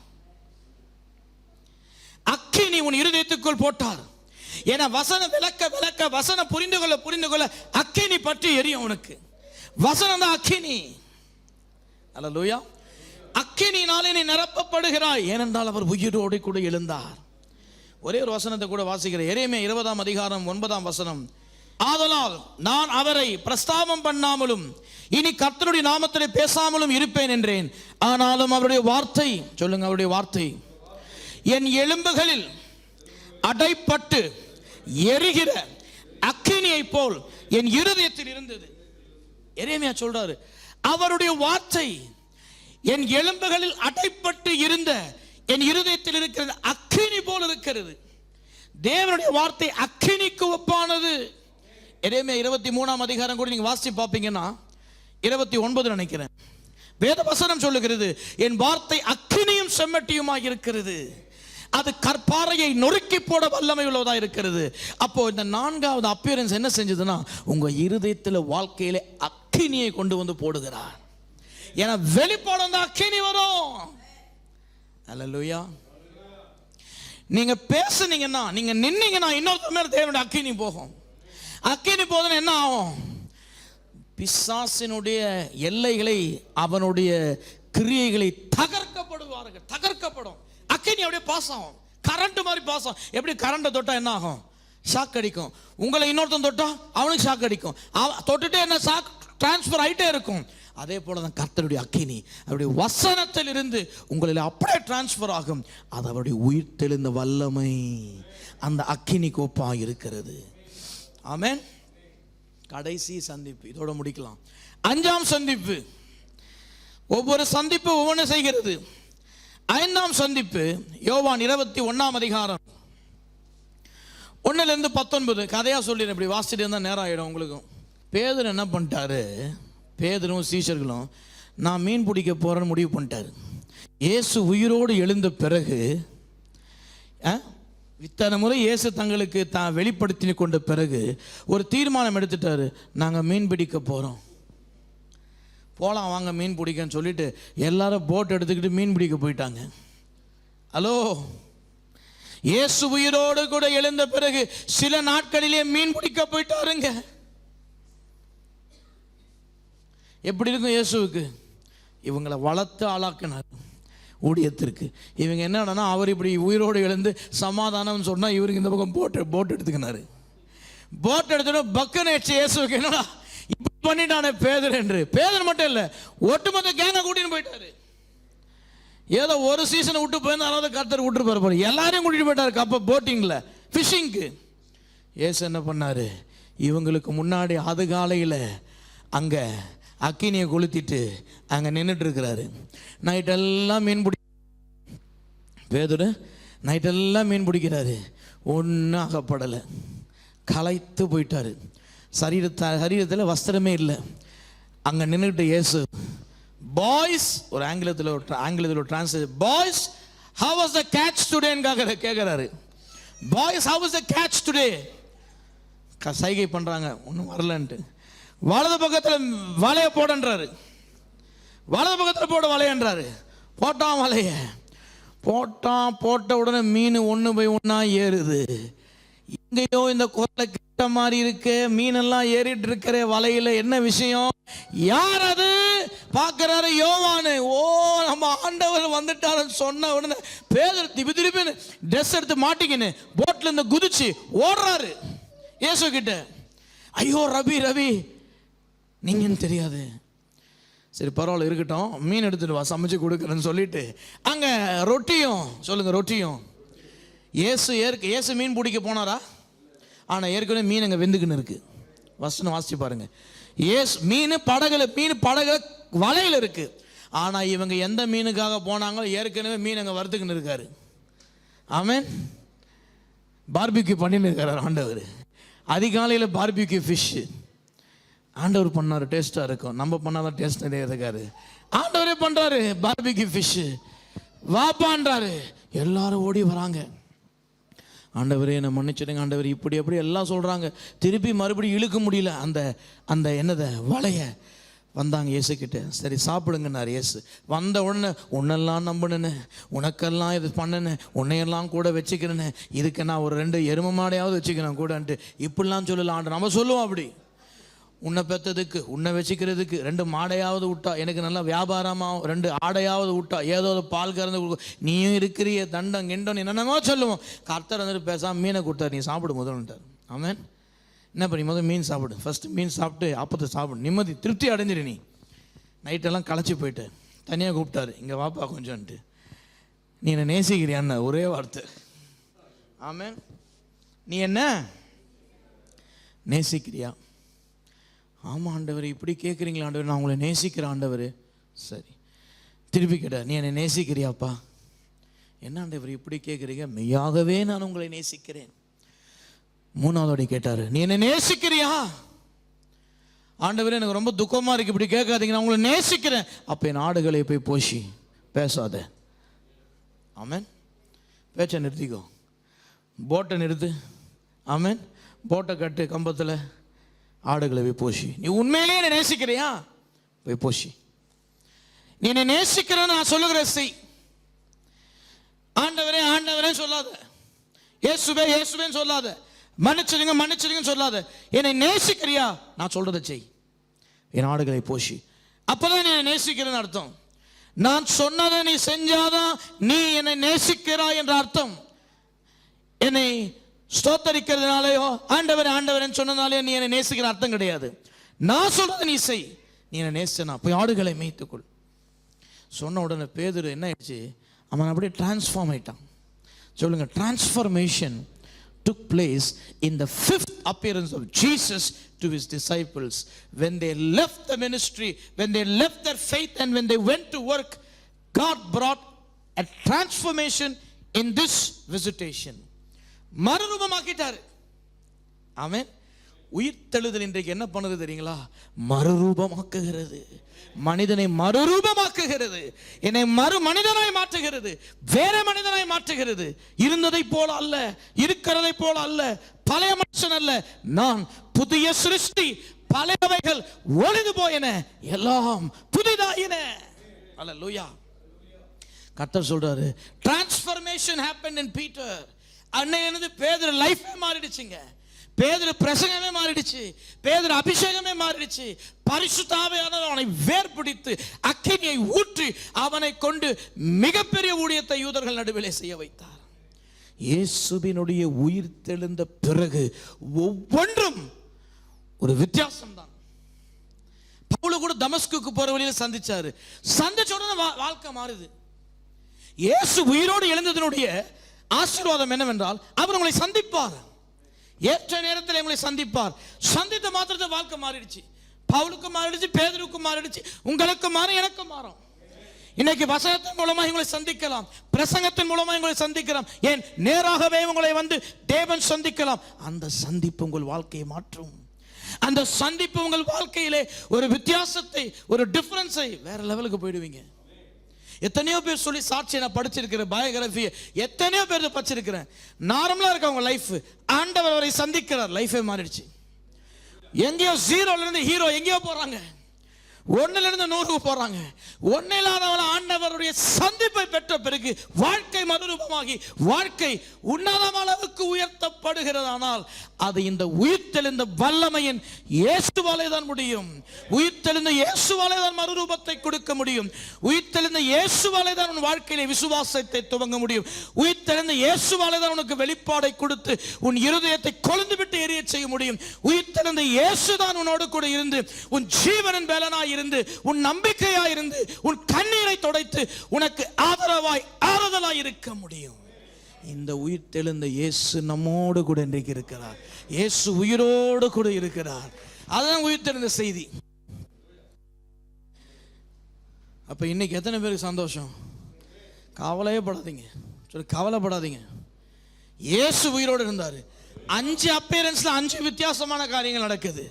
அக்கினி உன் இருதயத்துக்குள் போட்டார். ஏன்னா வசனம் விளக்க விளக்க, வசனம் புரிந்து கொள்ள அக்கினி பற்றி எரியும் உனக்கு. வசனம் தான் அக்கினி. அல்லேலூயா. அக்கினினாலே நீ நிரப்பப்படுகிறாய். ஏனென்றால் அவர் உயிரோடு கூட எழுந்தார். ஒரே ஒரு வசனத்தை கூட வாசிக்கிறேன். எரேமியா 20ஆம் அதிகாரம் 9ஆம் வசனம். ஆதலால் நான் அவரை பிரஸ்தாபம் பண்ணாமலும் இனி கர்த்தருடைய நாமத்திலே பேசாமலும் இருப்பேன் என்றேன். ஆனாலும் அவருடைய வார்த்தை, சொல்லுங்க, அவருடைய வார்த்தை என் எலும்புகளில் அடைப்பட்டு எரிகிற அக்கினியை போல் என் இருதயத்தில் இருந்தது. எரேமியா சொல்றாரு, அவருடைய வார்த்தை என் எலும்புகளில் அடைப்பட்டு இருந்த என் இருதயத்தில் இருக்கிறது அக்கினி போல் இருக்கிறது. தேவனுடைய வார்த்தை அக்கினிக்கு ஒப்பானது. எரேமியா 23ஆம் அதிகாரம் கூட நீங்க வாசிச்சு பார்ப்பீங்கன்னா 29 நினைக்கிறேன், வேத வசனம் சொல்லுகிறது, என் வார்த்தை அக்கினியும் செம்மட்டியுமாய் இருக்கிறது, அது கற்பாறையை நொறுக்கி போட வல்லமை உள்ளதா இருக்கிறது. அப்போ இந்த 4வது அப்பியரன்ஸ் என்ன செஞ்சதுன்னா, உங்க இருதயத்தில் வாழ்க்கையில அக்கினியை கொண்டு வந்து போடுகிறார். ஏன்னா வெளிப்பாடு அக்கினி வரும். அல்லேலூயா. நீங்க பேசுனீங்கன்னா, நீங்க நின்னீங்கன்னா இன்னொருத்தர் மேல தேவனுடைய அக்கினி போகும். அக்கினி போதுன்னா என்ன ஆகும்? பிசாசினுடைய எல்லைகளை, அவனுடைய கிரியைகளை தகர்க்கப்படுவார்கள். தகர்க்கப்படும். அக்கினி அப்படியே பாஸ் ஆகும். கரண்ட் மாதிரி பாஸ் ஆகும். எப்படி கரண்ட்டை தொட்டா என்ன ஆகும்? ஷாக் அடிக்கும். உங்களை இன்னொருத்தன் தொட்டா அவனுக்கு ஷாக் அடிக்கும். தொட்டுட்டே என்ன ஷாக் டிரான்ஸ்ஃபர் ஆகிட்டே இருக்கும். அதே போல தான் கர்த்தருடைய அக்கினி அவருடைய வசனத்தில் இருந்து உங்களில் அப்படியே டிரான்ஸ்ஃபர் ஆகும். அது அவருடைய உயிர் தெளிந்த வல்லமை, அந்த அக்கினி கோப்பாக இருக்கிறது. ஆமென். கடைசி சந்திப்பு, இதோட முடிக்கலாம். 5ஆம் சந்திப்பு. ஒவ்வொரு சந்திப்பு ஒவ்வொன்று செய்கிறது. 5ஆம் சந்திப்பு யோவான் 21ஆம் அதிகாரம் 1-19 கதையா சொல்லிடுறேன். இப்படி வாசிட்டு இருந்தால் நேரம் ஆகிடும் உங்களுக்கும். பேதுரு என்ன பண்ணிட்டாரு, பேதுரும் சீஷர்களும் நான் மீன் பிடிக்க போறேன்னு முடிவு பண்ணிட்டாரு. இயேசு உயிரோடு எழுந்த பிறகு இத்தனை முறை இயேசு தங்களுக்கு தான் வெளிப்படுத்தி கொண்ட பிறகு ஒரு தீர்மானம் எடுத்துட்டாரு, நாங்கள் மீன் பிடிக்க போகிறோம், போகலாம் வாங்க மீன் பிடிக்கன்னு சொல்லிட்டு எல்லாரும் போட் எடுத்துக்கிட்டு மீன் பிடிக்க போயிட்டாங்க. ஹலோ, இயேசு உயிரோடு கூட எழுந்த பிறகு சில நாட்களிலே மீன் பிடிக்க போயிட்டாருங்க. எப்படி இருக்கும் இயேசுவுக்கு? இவங்களை வளர்த்து ஆளாக்கினார் ஊழியத்திற்கு. இவங்க என்னன்னா அவர் இப்படி உயிரோடு எழுந்து சமாதானம் சொன்னால் இவருக்கு இந்த பக்கம் போட் எடுத்துக்கினாரு. போட் எடுத்துட்டு பக்கன்னு இயேசுக்கு என்னடா இப்படி பண்ணிட்டானே பேதுரு என்று. பேதுரு மட்டும் இல்லை, ஒட்டுமொத்த கேங்க கூட்டின்னு போயிட்டாரு. ஏதோ ஒரு சீசனை விட்டு போயிருந்தாலும் கர்த்தர் விட்டு போற எல்லாரையும் கூட்டிட்டு போயிட்டாரு கப்ப போட்டிங்கில் ஃபிஷிங்க்கு. இயேசு என்ன பண்ணாரு, இவங்களுக்கு முன்னாடி அதிகாலையில் அங்கே அக்கினியை கொளுத்திட்டு அங்கே நின்றுட்டு இருக்கிறாரு. நைட்டெல்லாம் மீன் பிடி பேதுரு நைட்டெல்லாம் மீன் பிடிக்கிறாரு, ஒன்றும் அகப்படலை, களைத்து போயிட்டாரு. சரீரத்தில் வஸ்திரமே இல்லை. அங்கே நின்றுட்டு இயேசு, பாய்ஸ், ஒரு ஆங்கிலத்தில் ஒரு translation, boys how was the catch டுடேன்னு கேட்குறாரு. Boys how was the catch today. சைகை பண்ணுறாங்க, ஒன்றும் வரலன்ட்டு. வலது பக்கத்தில் வலையை போடன்றாரு, வலது பக்கத்தில் போட வலையன்றாரு. போட்டான் வலைய, போட்ட உடனே மீன் ஒன்று போய் ஒன்றா ஏறுது. எங்கேயோ இந்த குரலை கிட்ட மாதிரி இருக்கு, மீனெல்லாம் ஏறிட்டு இருக்கிற வலையில் என்ன விஷயம், யார் அது பார்க்குறாரு, யோவானு. ஓ, நம்ம ஆண்டவர் வந்துட்டாருன்னு சொன்ன உடனே பேதுரு திருப்பி ட்ரெஸ் எடுத்து மாட்டிக்கின்னு போட்ல இருந்து குதிச்சு ஓடுறாரு இயேசு கிட்ட. ஐயோ ரவி ரவி நீங்கன்னு தெரியாது, சரி பரவாயில்ல இருக்கட்டும், மீன் எடுத்துட்டு வா சமைச்சு கொடுக்குறேன்னு சொல்லிட்டு அங்கே ரொட்டியும், சொல்லுங்க ரொட்டியும். இயேசு மீன் பிடிக்க போனாரா? ஆனால் ஏற்கனவே மீன் அங்கே வெந்துக்குன்னு இருக்கு. வசனம் வாசிச்சு பாருங்க. மீன் படகுல வலையில் இருக்கு. ஆனால் இவங்க எந்த மீனுக்காக போனாங்களோ ஏற்கனவே மீன் அங்கே வறுத்துக்குன்னு இருக்காரு. ஆமென். பார்பிக்யூ பண்ணின்னு இருக்காரு ஆண்டவர். அதிகாலையில் பார்பிக்யூ ஃபிஷ் ஆண்டவர் பண்ணாரு, டேஸ்ட்டாக இருக்கும். நம்ம பண்ணாதான் டேஸ்ட் நிறைய இருக்காரு. ஆண்டவரே பண்ணுறாரு பார்பிக்யூ ஃபிஷ், வாப்பான்றாரு. எல்லாரும் ஓடி வராங்க, ஆண்டவரே என்னை மன்னிச்சிடுங்க ஆண்டவர், இப்படி எப்படி எல்லாம் சொல்கிறாங்க. திருப்பி மறுபடியும் இழுக்க முடியல அந்த என்னதை வலைய. வந்தாங்க இயேசுக்கிட்ட, சரி சாப்பிடுங்கன்னாரு இயேசு. வந்த உடனே உன்னெல்லாம் நம்பினேன்னு, உனக்கெல்லாம் இது பண்ணேன்னு, உன்னையெல்லாம் கூட வச்சுக்கிறேன்னு, இதுக்கு நான் ஒரு 2 எருமை மாடையாவது வச்சுக்கிறேன் கூடன்ட்டு இப்படிலாம் சொல்லலாம் ஆண்டு. நம்ம சொல்லுவோம் அப்படி, உன்னை பெற்றதுக்கு உன்னை வச்சுக்கிறதுக்கு 2 மாடையாவது விட்டா எனக்கு நல்லா வியாபாரமாகவும், 2 ஆடையாவது விட்டா ஏதோ பால் கறந்து கொடுக்கும், நீயும் இருக்கிறிய தண்டம் கிண்டம் என்னென்னமோ சொல்லுவோம். கர்த்தர் வந்துட்டு பேசாமல் மீனை கொடுத்தாரு, நீ சாப்பிடு முதல்ன்ட்டார். ஆமென். என்ன பண்ணி முதல் மீன் சாப்பிடு, ஃபஸ்ட்டு மீன் சாப்பிட்டு அப்பத்தை சாப்பிடு, நிம்மதி திருப்தி அடைஞ்சிரு. நீ நைட்டெல்லாம் களைச்சி போயிட்டு தனியாக கூப்பிட்டாரு, இங்கே வாப்பா கொஞ்சம்ன்ட்டு. நீ என்னை நேசிக்கிறியான்னு ஒரே வார்த்தை. ஆமென். நீ என்ன நேசிக்கிறியா? ஆமாம் ஆண்டவர், இப்படி கேட்குறீங்களா ஆண்டவர், நான் உங்களை நேசிக்கிறேன் ஆண்டவர். சரி, திருப்பி கேட்ட, நீ என்னை நேசிக்கிறியாப்பா? என்ன ஆண்டவர் இப்படி கேட்குறீங்க? மெய்யாகவே நான் உங்களை நேசிக்கிறேன். 3ஆவதோட கேட்டார், நீ என்னை நேசிக்கிறியா? ஆண்டவர் எனக்கு ரொம்ப துக்கமாக இருக்குது, இப்படி கேட்காதீங்க, நான் உங்களை நேசிக்கிறேன். அப்போ என் ஆடுகளை போய் போஷி, பேசாத. ஆமென். பேச்சை நிறுத்திக்கோ, போட்டை நிறுத்து. ஆமென். போட்டை கட்டு கம்பத்தில், ஆடுகளை போய் போஷி. நீ உண்மையிலேயே என்னை நேசிக்கிறியா? போய் போஷி. நீ என்னை நேசிக்கிறேன்னு நான் சொல்லுகிற செய். ஆண்டவரே ஆண்டவரே சொல்லாத, இயேசுவே இயேசுவேன்னு சொல்லாத, மன்னிச்சிடுங்க மன்னிச்சிடுங்கன்னு சொல்லாத. என்னை நேசிக்கிறியா? நான் சொல்றதை செய், என் ஆடுகளை போஷி. அப்பதான் நீ என்னை நேசிக்கிறேன்னு அர்த்தம். நான் சொன்னதை நீ செஞ்சாதான் நீ என்னை நேசிக்கிறாய் என்ற அர்த்தம். என்னை ஸ்தோத்தரிக்கிறதுனாலயோ ஆண்டவர் ஆண்டவர்னு சொன்னதாலேயோ நீ என்னை நேசிக்கிற அர்த்தம் கிடையாது. நான் சொல்றதை நீ செய். நீ என்ன நேசனா, போய் ஆடுகளை மேய்த்துக்கொள். சொன்ன உடனே பேதுரு என்ன ஆயிடுச்சு, அவன் அப்படியே டிரான்ஸ்ஃபார்ம் ஆயிட்டான். சொல்லுங்க, transformation took place in the fifth appearance of Jesus to his disciples. When they left the ministry, when they left their faith, and when they went to work, God brought a transformation in this visitation. மறுரூபமாக்கிட்டாரு. ஆமென். உயிர்த்தெழுதல் இன்றைக்கு என்ன பண்ணுது தெரியுங்களா? மறுரூபமாக்குகிறது. மனிதனை மறுரூபமாக்குகிறது. என்னை மனிதனாய் மாற்றுகிறது. வேற மனிதனாய் மாற்றுகிறது. இருந்ததை போல அல்ல, இருக்கிறதை போல அல்ல, பழைய மனுஷன் அல்ல, நான் புதிய சிருஷ்டி, பழையவைகள் ஒழிந்து போயின, எல்லாம் புதிதாயின. அல்லேலூயா. கர்த்தர் சொல்றாரு, டிரான்ஸ்ஃபர்மேஷன் happened in Peter. அன்னையிலிருந்து பேதுரு லைஃபே மாறிடுச்சுங்க. பேதுரு பிரசங்கமே மாறிடுச்சு. பேதுரு அபிஷேகமே மாறிடுச்சு. பரிசுத்த ஆவியானவர் அவனை வேர்பிடித்து அக்கினியை ஊற்றி அவனை கொண்டு மிகப்பெரிய ஊழியத்தை யூதர்கள் நடுவிலே செய்ய வைத்தார். இயேசுவினுடைய உயிர் தெழுந்த பிறகு ஒவ்வொன்றும் ஒரு வித்தியாசம் தான். பவுல் கூட தமஸ்குக்கு போற வழியில சந்திச்சாரு. சந்திச்ச உடனே வாழ்க்கை மாறுது. இயேசு உயிரோடு எழுந்ததனுடைய ஆசீர்வாதம் என்னவென்றால், அவர் உங்களை சந்திப்பார். ஏற்ற நேரத்தில் உங்களை சந்திப்பார். சந்தித்த மாத்திரத்தை வாழ்க்கை மாறிடுச்சு. பவுலுக்கு மாறிடுச்சு, பேதுருக்கு மாறிடுச்சு, உங்களுக்கு மாறும், எனக்கு மாறும். இன்னைக்கு வசனத்தின் மூலமாக உங்களை சந்திக்கலாம், பிரசங்கத்தின் மூலமாக உங்களை சந்திக்கலாம், ஏன் நேராகவே உங்களை வந்து தேவன் சந்திக்கலாம். அந்த சந்திப்பு உங்கள் வாழ்க்கையை மாற்றும். அந்த சந்திப்பு உங்கள் வாழ்க்கையிலே ஒரு வித்தியாசத்தை, ஒரு டிஃபரன்ஸை, வேற லெவலுக்கு போயிடுவீங்க. எத்தனையோ பேர் சொல்லி சாட்சியை நான் படிச்சிருக்கிறேன், பயோகிராஃபி எத்தனையோ பேர் படிச்சிருக்கிறேன். நார்மலா இருக்க அவங்க லைஃப், ஆண்டவர் அவரை சந்திக்கிறார், லைஃபே மாறிடுச்சு. எங்கேயோ ஜீரோல இருந்து ஹீரோ எங்கேயோ போறாங்க, ஒன்னுல இருந்து 100க்கு போறாங்க. ஒன்னும் இல்லாதவள ஆண்டவருடைய சந்திப்பை பெற்ற பிறகு வாழ்க்கை மறுரூபமாகி வாழ்க்கை உன்னதமான அளவுக்கு உயர்த்தப்படுகிறதானால் அது இந்த உயிர்த்தெழுந்த வல்லமையின் இயேசுவாலே தான் முடியும். உயிர்த்தெழுந்த இயேசுவாலே தான் மறுரூபத்தை கொடுக்க முடியும். உயிர்த்தெழுந்த இயேசுவாலே தான் உன் வாழ்க்கையிலே விசுவாசத்தை துவங்க முடியும். உயிர்த்தெழுந்த இயேசுவாலே தான் உனக்கு வெளிப்பாடை கொடுத்து உன் இருதயத்தை கொழுந்து விட்டு எரிய செய்ய முடியும். உயிர்த்தெழுந்த இயேசு தான் உன்னோடு கூட இருந்து உன் ஜீவனின் பலனாய் இருந்து, உன் நம்பிக்கையாய் இருந்து, உன் கண்ணீரை துடைத்து உனக்கு ஆதரவாய் ஆறுதலாய் இருக்க முடியும். இந்த உயிர் தெழுந்த இயேசு நம்மோடு கூட இன்றைக்கு இருக்கிறார். இயேசு உயிரோடு கூட இருக்கிறார். அதுதான் உயிர் தெழுந்த செய்தி. அப்ப இன்னைக்கு எத்தனை பேருக்கு சந்தோஷம்? கவலையே படாதீங்க. கவலைப்படாதீங்க. இயேசு உயிரோடு இருந்தாரு. 5 அப்பியரன்ஸ்ல 5 வித்தியாசமான காரியங்கள் நடக்குது.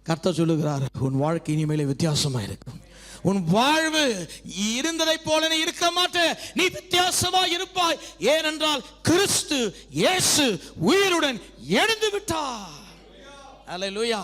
கர்த்தர் சொல்லுகிறார், உன் வாழ்க்கை இனிமேலே வித்தியாசமா இருக்கும். உன் வாழ்வு இருந்ததை போல நீ இருக்க மாட்டே, நீ வித்தியாசமா இருப்பாய். ஏனென்றால் கிறிஸ்து இயேசு உயிருடன் எழுந்து விட்டார். அல்லேலூயா.